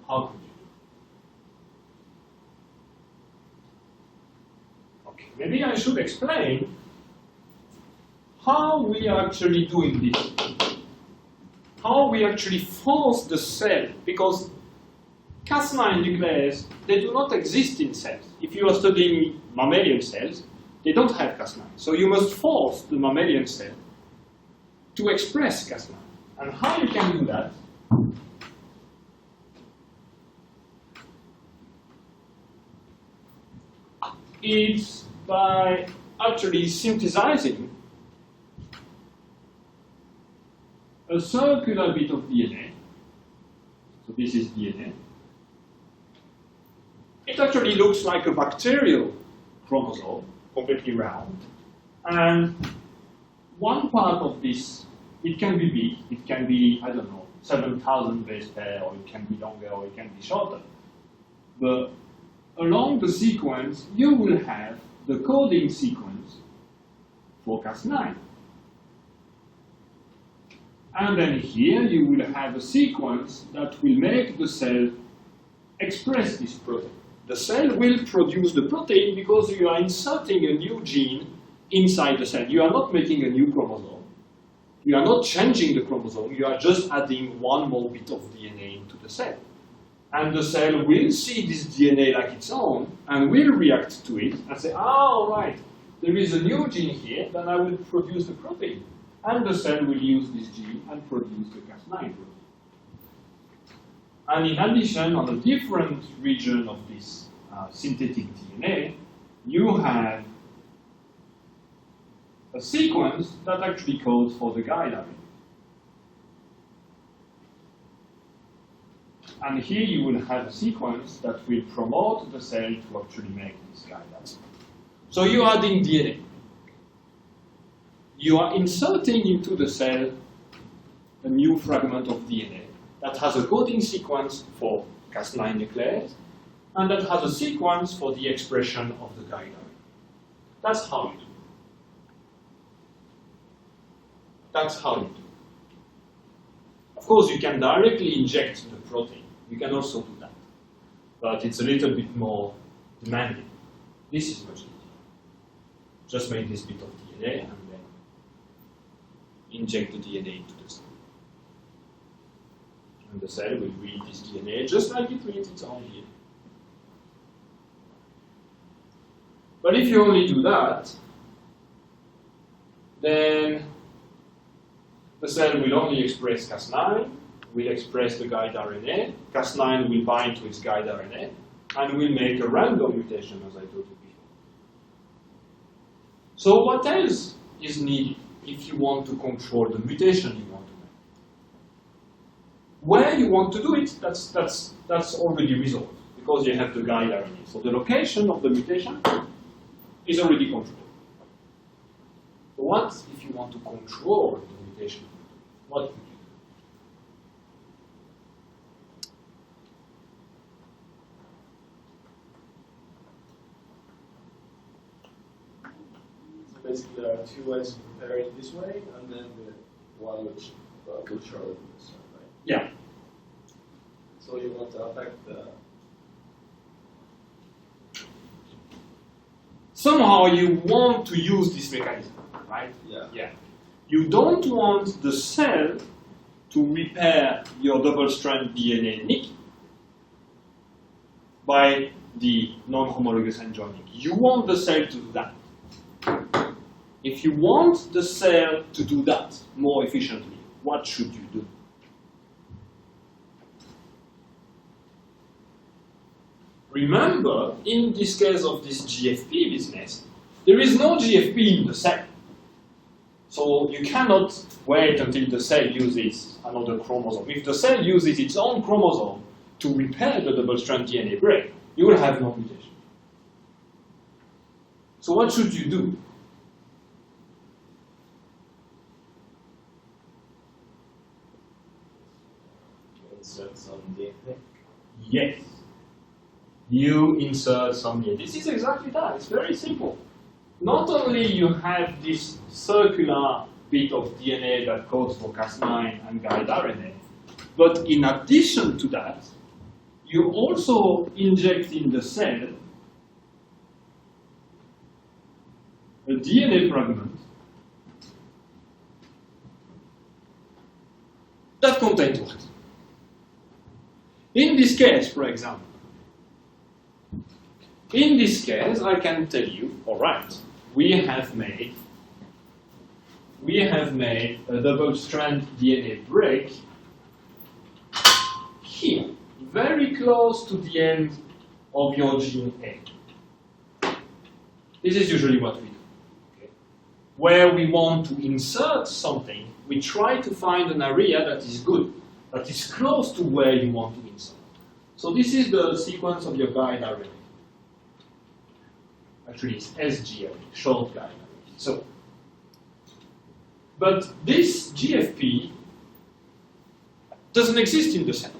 How could you do it? Okay, maybe I should explain how we are actually doing this. How we actually force the cell, because Cas9 nucleases, they do not exist in cells. If you are studying mammalian cells, they don't have Cas9. So you must force the mammalian cell to express Cas9. And how you can do that? It's by actually synthesizing a circular bit of DNA. So this is DNA. It actually looks like a bacterial chromosome, completely round. And one part of this, it can be big. It can be, I don't know, 7,000 base pair, or it can be longer, or it can be shorter. But along the sequence, you will have the coding sequence for Cas9. And then here you will have a sequence that will make the cell express this protein. The cell will produce the protein because you are inserting a new gene inside the cell. You are not making a new chromosome. You are not changing the chromosome. You are just adding one more bit of DNA into the cell. And the cell will see this DNA like its own and will react to it and say, all right, there is a new gene here, then I will produce the protein. And the cell will use this gene and produce the Cas9 protein. And in addition, on a different region of this synthetic DNA, you have a sequence that actually codes for the guide RNA. And here you will have a sequence that will promote the cell to actually make this guide RNA. So you're adding DNA. You are inserting into the cell a new fragment of DNA that has a coding sequence for Cas9 nuclease, and that has a sequence for the expression of the guide RNA. That's how you do. That's how you do. Of course, you can directly inject the protein. You can also do that. But it's a little bit more demanding. This is much easier. Just make this bit of DNA and then inject the DNA into the cell. And the cell will read this DNA just like it reads its own DNA. But if you only do that, then the cell will only express Cas9, will express the guide RNA, Cas9 will bind to its guide RNA, and will make a random mutation, as I told you before. So what else is needed if you want to control the mutation you want to make? Where you want to do it, that's already resolved, because you have the guide RNA. So the location of the mutation is already controlled. But what if you want to control the mutation? What would you So basically, there are two ways of preparing it this way, and then the one which will show it this way, right? Yeah. So you want to affect the somehow you want to use this mechanism, right? Yeah. You don't want the cell to repair your double-strand DNA nick by the non-homologous end joining. You want the cell to do that. If you want the cell to do that more efficiently, what should you do? Remember, in this case of this GFP business, there is no GFP in the cell. So you cannot wait until the cell uses another chromosome. If the cell uses its own chromosome to repair the double-strand DNA break, you will have no mutation. So what should you do? Insert some DNA. Yes. You insert some DNA. This is exactly that. It's very simple. Not only you have this circular bit of DNA that codes for Cas9 and guide RNA, but in addition to that, you also inject in the cell a DNA fragment that contains what? In this case, for example, in this case, I can tell you, all right, we have made a double-strand DNA break here, very close to the end of your gene A. This is usually what we do. Okay? Where we want to insert something, we try to find an area that is good, that is close to where you want to insert. So this is the sequence of your guide RNA. Actually, it's SGRNA, short guide RNA. So, but this GFP doesn't exist in the cell.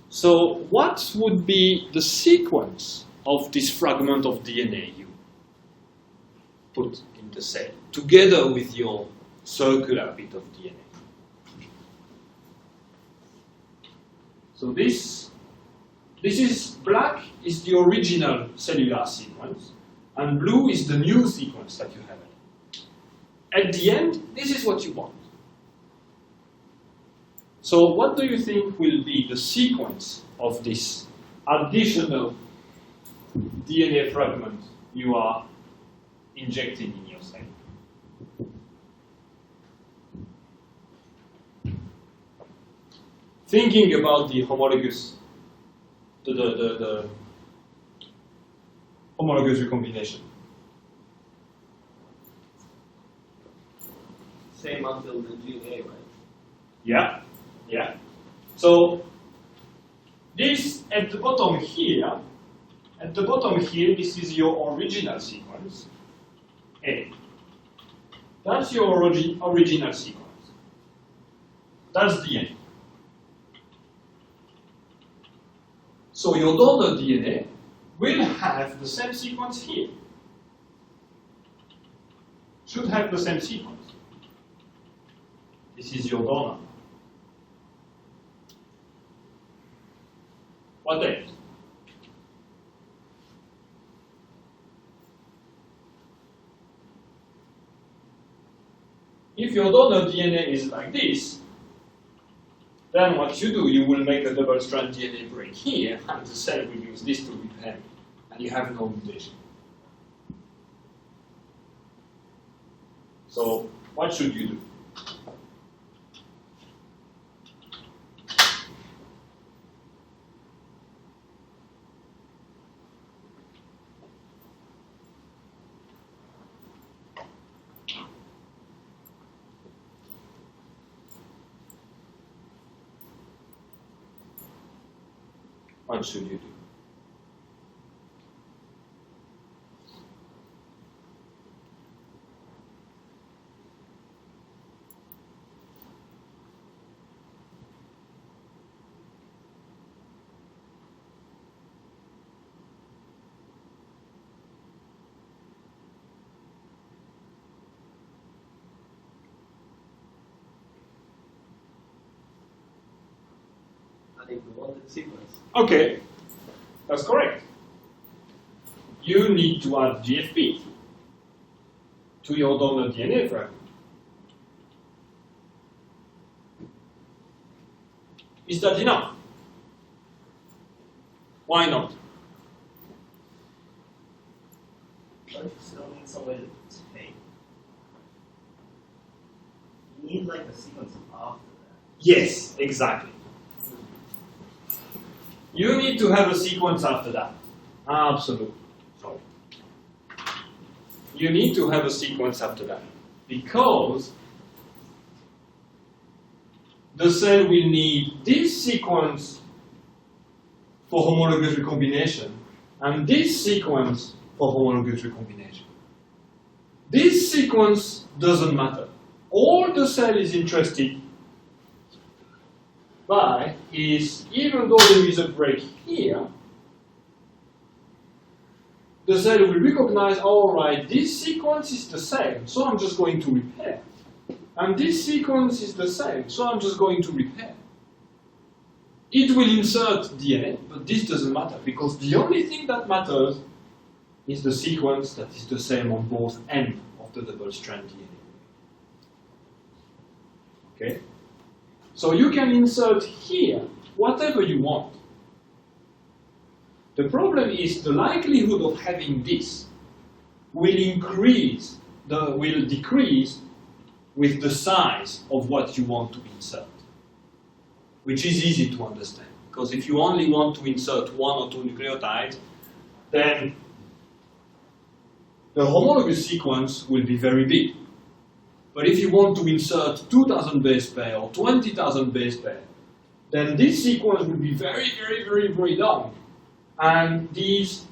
So what would be the sequence of this fragment of DNA you put in the cell, together with your circular bit of DNA? So this is black is the original cellular sequence, and blue is the new sequence that you have. At the end, this is what you want. So what do you think will be the sequence of this additional DNA fragment you are injecting in your cell? Thinking about the homologous, the homologous recombination. Same until the gene A, right? Yeah, yeah. So this at the bottom here, this is your original sequence, A. That's your original sequence. That's DNA. So your donor DNA will have the same sequence here. Should have the same sequence. This is your donor. What else? If your donor DNA is like this, then what you do, you will make a double-strand DNA break here, and the cell will use this to repair, and you have no mutation. So what should you do? What should you do? adding the wanted sequence. Okay, that's correct. You need to add GFP to your donor DNA fragment. Is that enough? Why not? Don't you still need some way to take? You need like a sequence after that. Yes, exactly. You need to have a sequence after that. Absolutely. Sorry. You need to have a sequence after that because the cell will need this sequence for homologous recombination and this sequence for homologous recombination. This sequence doesn't matter. All the cell is interested by is, even though there is a break here, the cell will recognize, all right, this sequence is the same, so I'm just going to repair. And this sequence is the same, so I'm just going to repair. It will insert DNA, but this doesn't matter, because the only thing that matters is the sequence that is the same on both ends of the double-strand DNA. Okay? So you can insert here whatever you want. The problem is the likelihood of having this will decrease with the size of what you want to insert, which is easy to understand. Because if you only want to insert 1 or 2 nucleotides, then the homologous sequence will be very big. But if you want to insert 2,000 base pair or 20,000 base pair, then this sequence will be very, very, very, very long. And these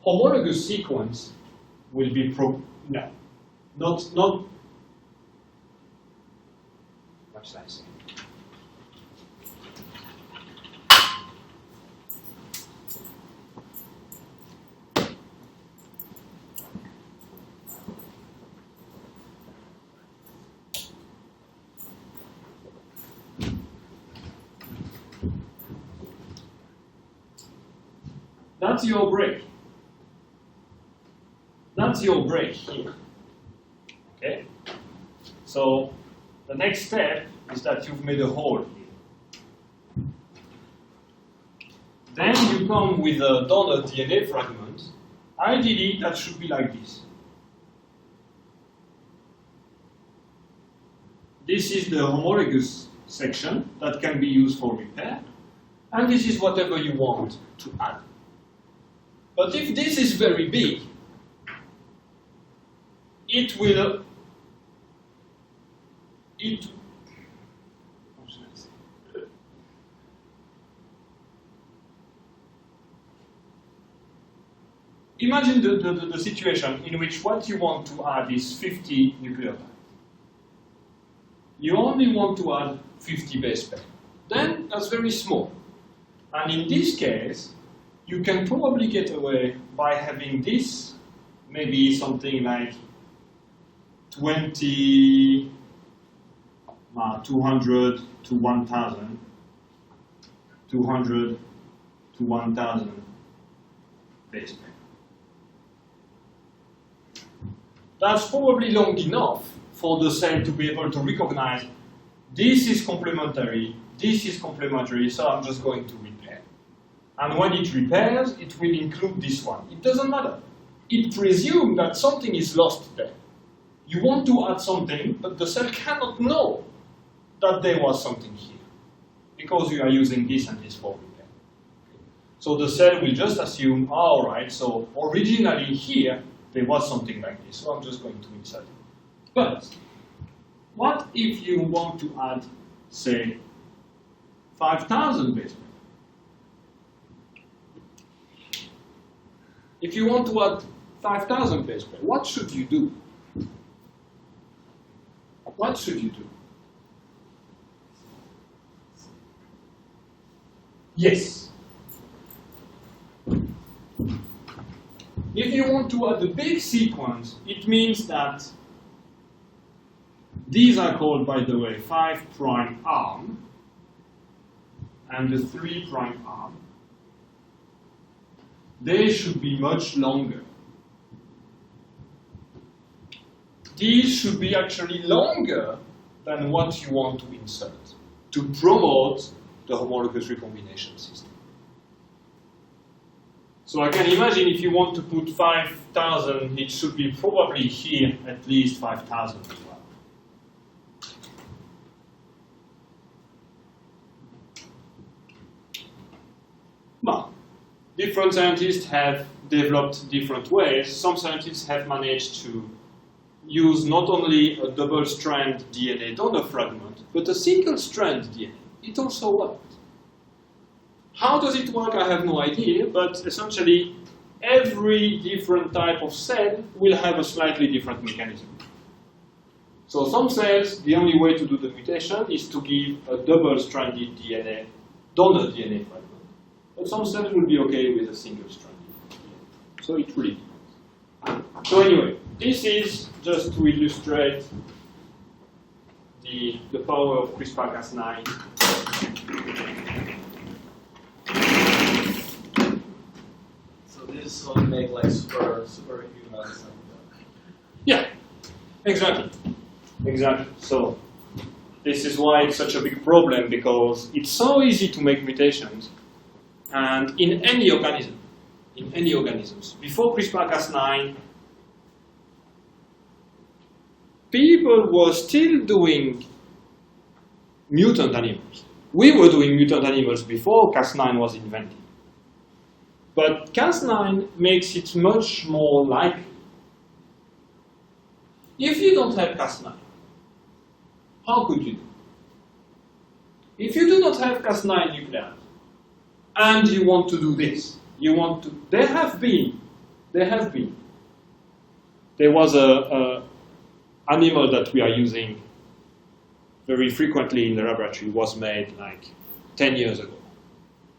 homologous sequence will be not what should I say? That's your break. That's your break here. Okay? So the next step is that you've made a hole here. Then you come with a donor DNA fragment. Ideally, that should be like this. This is the homologous section that can be used for repair. And this is whatever you want to add. But if this is very big, it will, how should I say? Imagine the situation in which what you want to add is 50 nucleotides. You only want to add 50 base pair. Then that's very small. And in this case, you can probably get away by having this, maybe something like 200 to 1,000, 200 to 1,000 base pair. That's probably long enough for the cell to be able to recognize this is complementary, so I'm just going to repair. And when it repairs, it will include this one. It doesn't matter. It presumes that something is lost there. You want to add something, but the cell cannot know that there was something here, because you are using this and this for repair. So the cell will just assume, all right, so originally here, there was something like this, so I'm just going to insert it. But what if you want to add, say, 5,000 base pair? If you want to add 5,000 base pair, what should you do? What should you do? Yes. If you want to add a big sequence, it means that these are called, by the way, 5' arm, and the 3' arm, they should be much longer. These should be actually longer than what you want to insert to promote the homologous recombination system. So I can imagine if you want to put 5,000, it should be probably here at least 5,000 as well. But different scientists have developed different ways. Some scientists have managed to use not only a double-strand DNA donor fragment, but a single-strand DNA. It also worked. How does it work? I have no idea, but essentially every different type of cell will have a slightly different mechanism. So some cells, the only way to do the mutation is to give a double-stranded DNA, donor DNA fragment. But some cells will be okay with a single-stranded DNA. So it really depends. So anyway, this is just to illustrate the power of CRISPR-Cas9. So this will make like superhumans. Yeah, exactly. Exactly. So this is why it's such a big problem, because it's so easy to make mutations, and in any organisms, before CRISPR-Cas9, people were still doing mutant animals. We were doing mutant animals before Cas9 was invented. But Cas9 makes it much more likely. If you don't have Cas9, how could you do? If you do not have Cas9 nucleons, and you want to do this, there was a animal that we are using very frequently in the laboratory, was made like 10 years ago.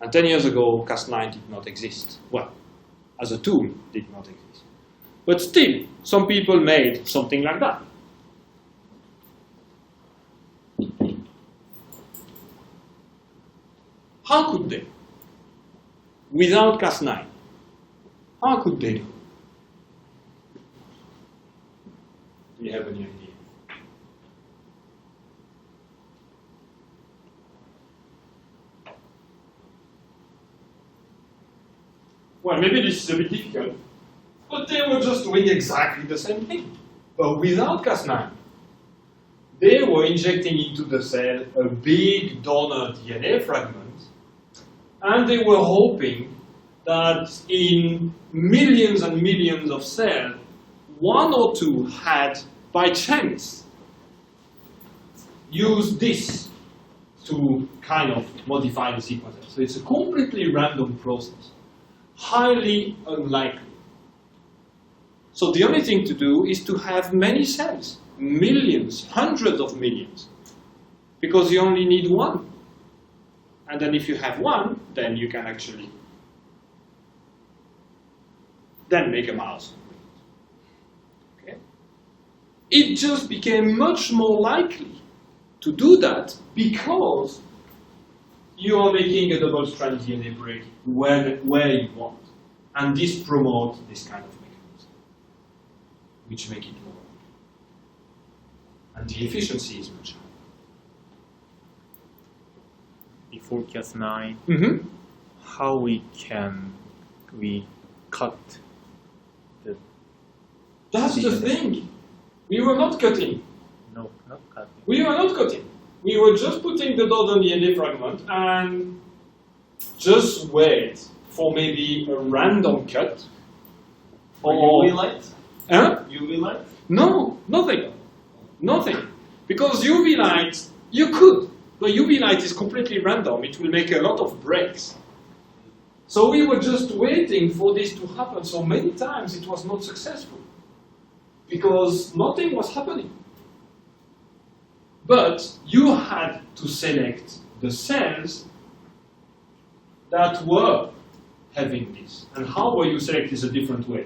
And 10 years ago, Cas9 did not exist. Well, as a tool, did not exist. But still, some people made something like that. How could they? Without Cas9, how could they do? Do you have any idea? Well, maybe this is a bit difficult, but they were just doing exactly the same thing. But without Cas9, they were injecting into the cell a big donor DNA fragment, and they were hoping that in millions and millions of cells, one or two had, by chance, used this to kind of modify the sequence. So it's a completely random process. Highly unlikely. So the only thing to do is to have many cells, millions, hundreds of millions, because you only need one. And then if you have one, then you can actually then make a mouse. Okay? It just became much more likely to do that because you are making a double-strand DNA break where you want. And this promotes this kind of mechanism, which make it more. And the efficiency is much higher. Before Cas9, Mm-hmm. how we cut the That's the thing. We were not cutting. no, not cutting. We were not cutting. We were just putting the dot on the DNA fragment and just wait for maybe a random cut. UV light? Huh? UV light? No, nothing. Nothing. Because UV light, you could, but UV light is completely random. It will make a lot of breaks. So we were just waiting for this to happen. So many times it was not successful because nothing was happening. But you had to select the cells that were having this. And how were you select is a different way.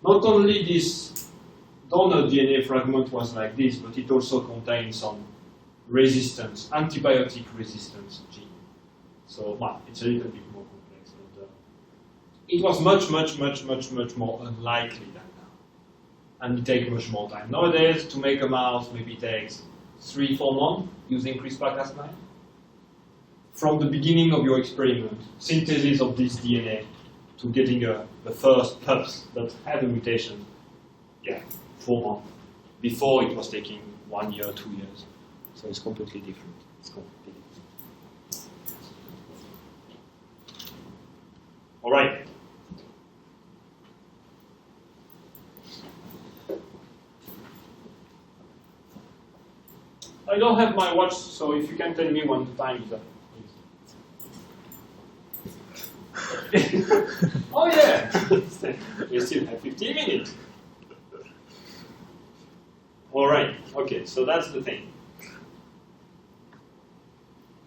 Not only this donor DNA fragment was like this, but it also contained some resistance, antibiotic resistance gene. So, well, it's a little bit more complex. But, it was much more unlikely than now. And it takes much more time. Nowadays, to make a mouse maybe takes 3-4 months using CRISPR-Cas9. From the beginning of your experiment, synthesis of this DNA to getting the first pups that have a mutation, 4 months. Before it was taking 1 year, 2 years. So it's completely different. It's completely different. All right. I don't have my watch, so if you can tell me when the time is up, please. Oh yeah! We still have 15 minutes. All right, okay, so that's the thing.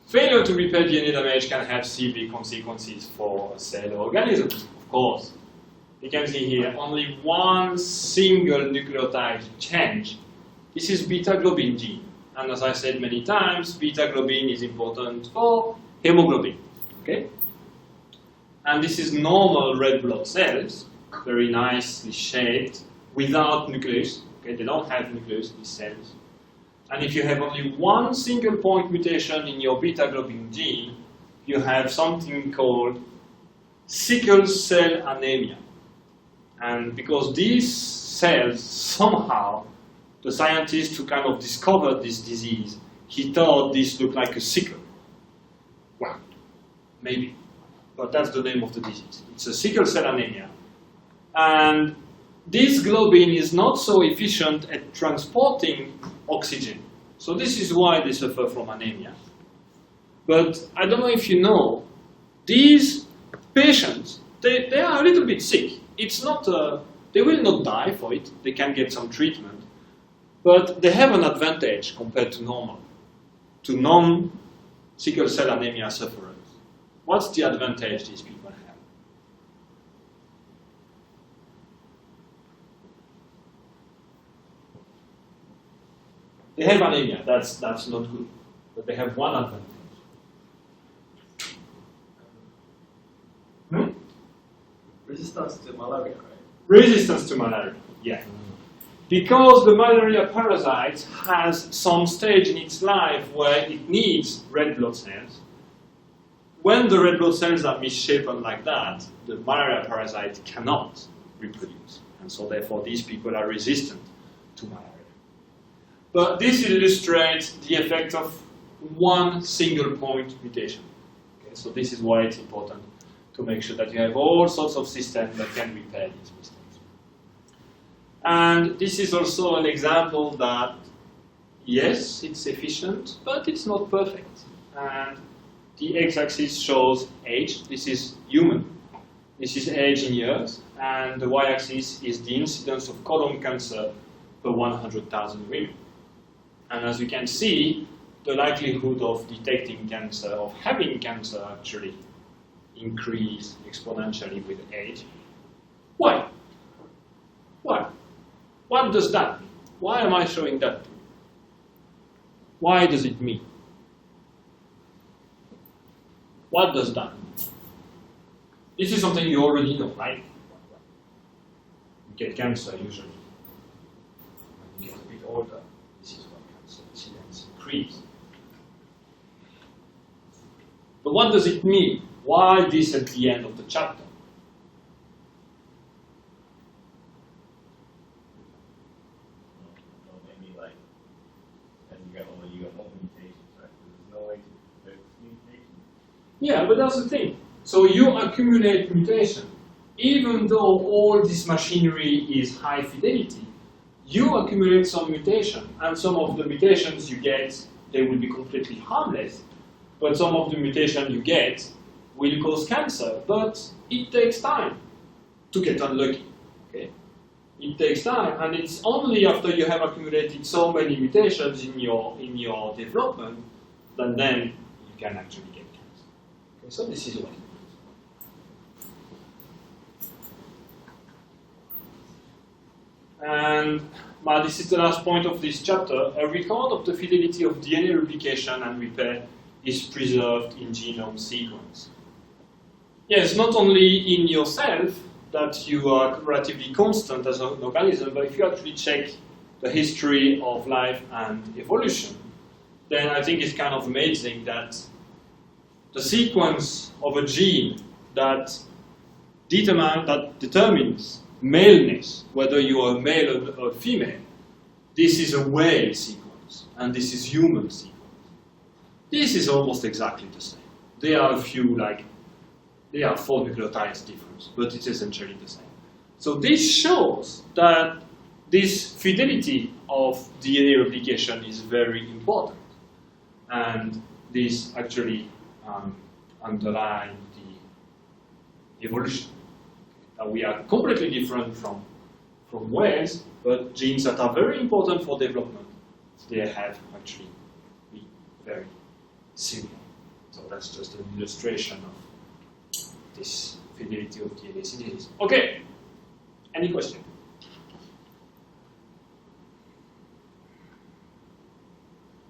Failure to repair DNA damage can have severe consequences for a cell or organism, of course. You can see here only one single nucleotide change. This is beta globin gene. And as I said many times, beta globin is important for hemoglobin. Okay? And this is normal red blood cells, very nicely shaped, without nucleus. Okay? They don't have nucleus, these cells. And if you have only one single point mutation in your beta globin gene, you have something called sickle cell anemia. And because these cells somehow, the scientist who kind of discovered this disease, he thought this looked like a sickle. Well, maybe, but that's the name of the disease. It's a sickle cell anemia. And this globin is not so efficient at transporting oxygen. So this is why they suffer from anemia. But I don't know if you know, these patients, they are a little bit sick. It's not, they will not die for it. They can get some treatment. But they have an advantage compared to normal, to non-sickle cell anemia sufferers. What's the advantage these people have? They have anemia, that's not good. But they have one advantage. Resistance to malaria, right? Resistance to malaria, yeah. Because the malaria parasite has some stage in its life where it needs red blood cells. When the red blood cells are misshapen like that, the malaria parasite cannot reproduce. And so therefore these people are resistant to malaria. But this illustrates the effect of one single point mutation. Okay, so this is why it's important to make sure that you have all sorts of systems that can repair these mistakes. And this is also an example that, yes, it's efficient, but it's not perfect. And the x-axis shows age. This is human. This is age in years. And the y-axis is the incidence of colon cancer per 100,000 women. And as you can see, the likelihood of detecting cancer, of having cancer actually increase exponentially with age. Why? Why? What does that mean? Why am I showing that to you? Why does it mean? What does that mean? This is something you already know, right? You get cancer usually when you get a bit older. This is when cancer incidence increase. But what does it mean? Why this at the end of the chapter? Well, maybe like, as you got older, you got more mutations, right? There's no way to fix mutations. Yeah, but that's the thing. So you accumulate mutation. Even though all this machinery is high fidelity, you accumulate some mutation. And some of the mutations you get, they will be completely harmless. But some of the mutation you get will cause cancer. But it takes time to get unlucky. Okay? It takes time. And it's only after you have accumulated so many mutations in your development that then you can actually get cancer. Okay, so this is what it is. And this is the last point of this chapter. A record of the fidelity of DNA replication and repair is preserved in genome sequence. Yes, not only in yourself that you are relatively constant as an organism, but if you actually check the history of life and evolution, then I think it's kind of amazing that the sequence of a gene that determines maleness, whether you are a male or female, this is a whale sequence, and this is human sequence. This is almost exactly the same. There are a few, there are 4 nucleotides difference, but it's essentially the same. So this shows that this fidelity of DNA replication is very important. And this actually underlines the evolution. We are completely different from whales, but genes that are very important for development, they have actually been very similar. So that's just an illustration of this fidelity of DNA synthesis. Okay, any question?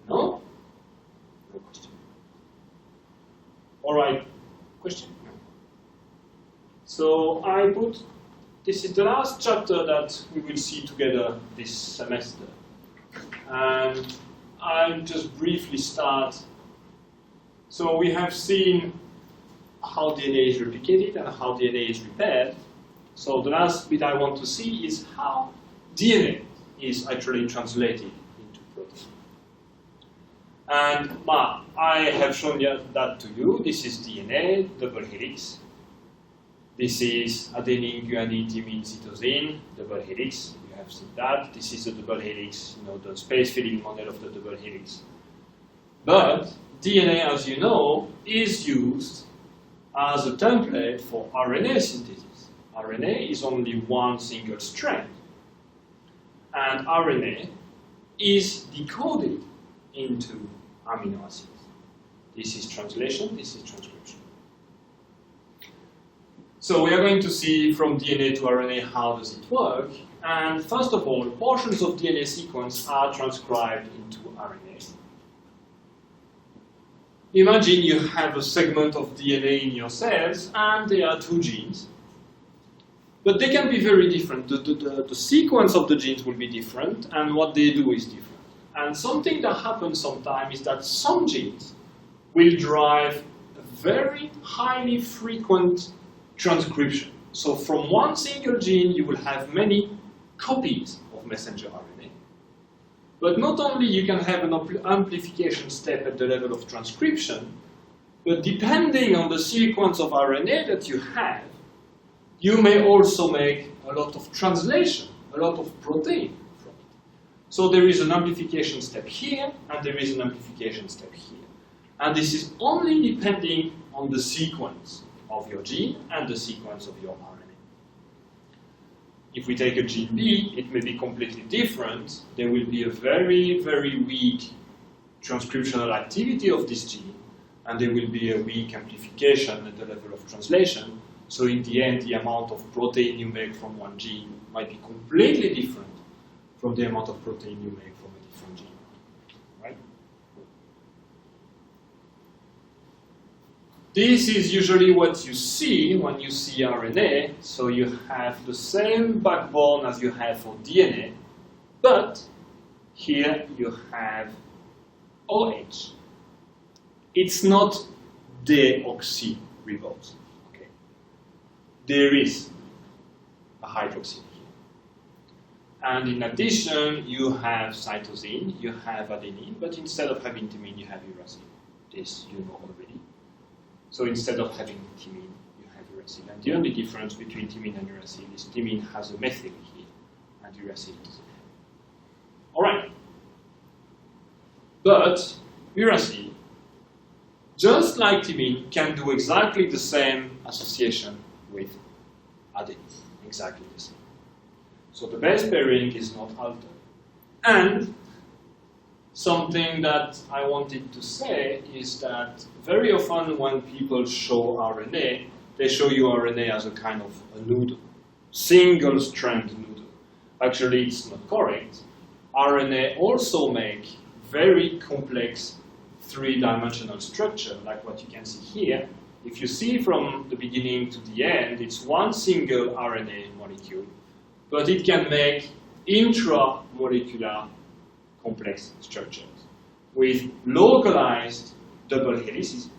No? No question. All right, question? So I put, this is the last chapter that we will see together this semester. And I'll just briefly start. So we have seen how DNA is replicated and how DNA is repaired. So the last bit I want to see is how DNA is actually translated into protein. And I have shown that to you. This is DNA, double helix. This is adenine, guanine, thymine, cytosine, double helix. You have seen that. This is the double helix, the space-filling model of the double helix. But DNA, as you know, is used as a template for RNA synthesis. RNA is only one single strand. And RNA is decoded into amino acids. This is translation, this is transcription. So we are going to see from DNA to RNA how does it work. And first of all, portions of DNA sequence are transcribed into RNA. Imagine you have a segment of DNA in your cells and there are 2 genes. But they can be very different. The sequence of the genes will be different and what they do is different. And something that happens sometimes is that some genes will drive a very highly frequent transcription. So from one single gene you will have many copies of messenger RNA. But not only you can have an amplification step at the level of transcription, but depending on the sequence of RNA that you have, you may also make a lot of translation, a lot of protein from it. So there is an amplification step here, and there is an amplification step here. And this is only depending on the sequence of your gene and the sequence of your RNA. If we take a gene B, it may be completely different. There will be a very, very weak transcriptional activity of this gene, and there will be a weak amplification at the level of translation. So in the end, the amount of protein you make from one gene might be completely different from the amount of protein you make from a different gene. Right? This is usually what you see when you see RNA. So you have the same backbone as you have for DNA, but here you have OH. It's not deoxyribose. Okay. There is a hydroxyl here. And in addition, you have cytosine, you have adenine, but instead of having thymine, you have uracil. This you know already. So instead of having thymine, you have uracil. And the only difference between thymine and uracil is thymine has a methyl here, and uracil doesn't have. All right. But uracil, just like thymine, can do exactly the same association with adenine. Exactly the same. So the base pairing is not altered. And something that I wanted to say is that very often when people show RNA, they show you RNA as a kind of a noodle, single strand noodle. Actually, it's not correct. RNA also make very complex, three-dimensional structure, like what you can see here. If you see from the beginning to the end, it's one single RNA molecule, but it can make intramolecular complex structures with localized double helices.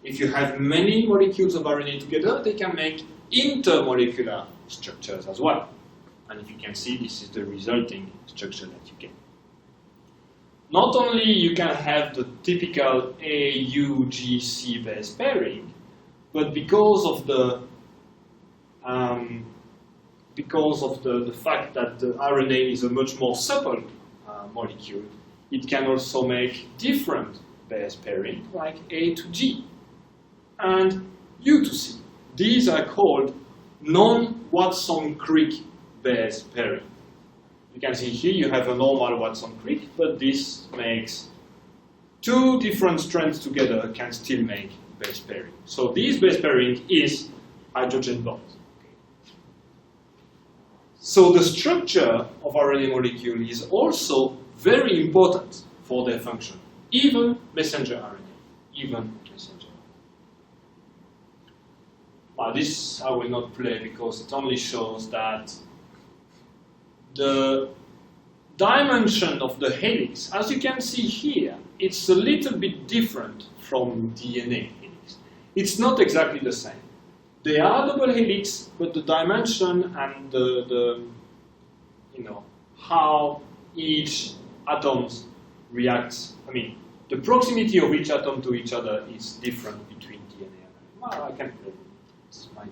If you have many molecules of RNA together, they can make intermolecular structures as well. And if you can see, this is the resulting structure that you get. Not only you can have the typical AUGC base pairing, but because of the fact that the RNA is a much more supple molecule, it can also make different base pairing, like A to G and U to C. These are called non-Watson-Crick base pairing. You can see here you have a normal Watson-Crick, but this makes two different strands together can still make base pairing. So this base pairing is hydrogen bonds. So the structure of RNA molecule is also very important for their function, even messenger RNA, even messenger RNA. Well, this I will not play because it only shows that the dimension of the helix, as you can see here, it's a little bit different from DNA helix. It's not exactly the same. They are double helix, but the dimension and the how each atoms reacts, I mean, the proximity of each atom to each other is different between DNA and RNA. Well, I can play. It's quite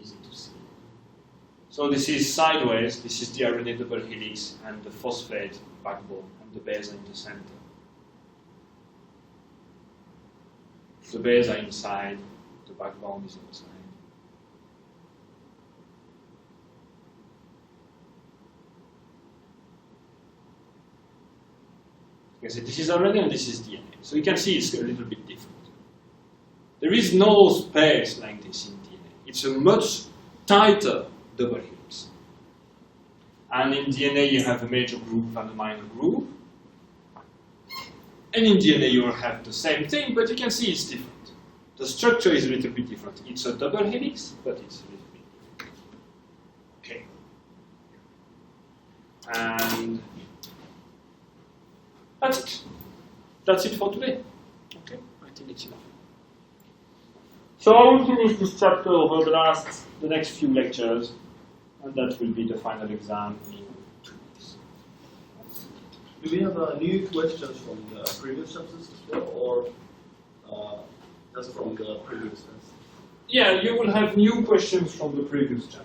easy to see. So this is sideways, this is the RNA double helix and the phosphate backbone and the base in the center. The base are inside, the backbone is outside. You can see this is RNA and this is DNA. So you can see it's a little bit different. There is no space like this in DNA. It's a much tighter double helix. And in DNA you have a major groove and a minor groove. And in DNA you will have the same thing, but you can see it's different. The structure is a little bit different. It's a double helix, but it's a little bit different. Okay. And that's it. That's it for today. Okay, I think it's enough. So I will finish this chapter over the next few lectures, and that will be the final exam in 2 weeks. Do we have new questions from the previous chapters as well, or just from the previous ones? Yeah, you will have new questions from the previous chapter.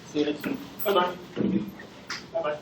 See you next week. Bye-bye. Bye-bye.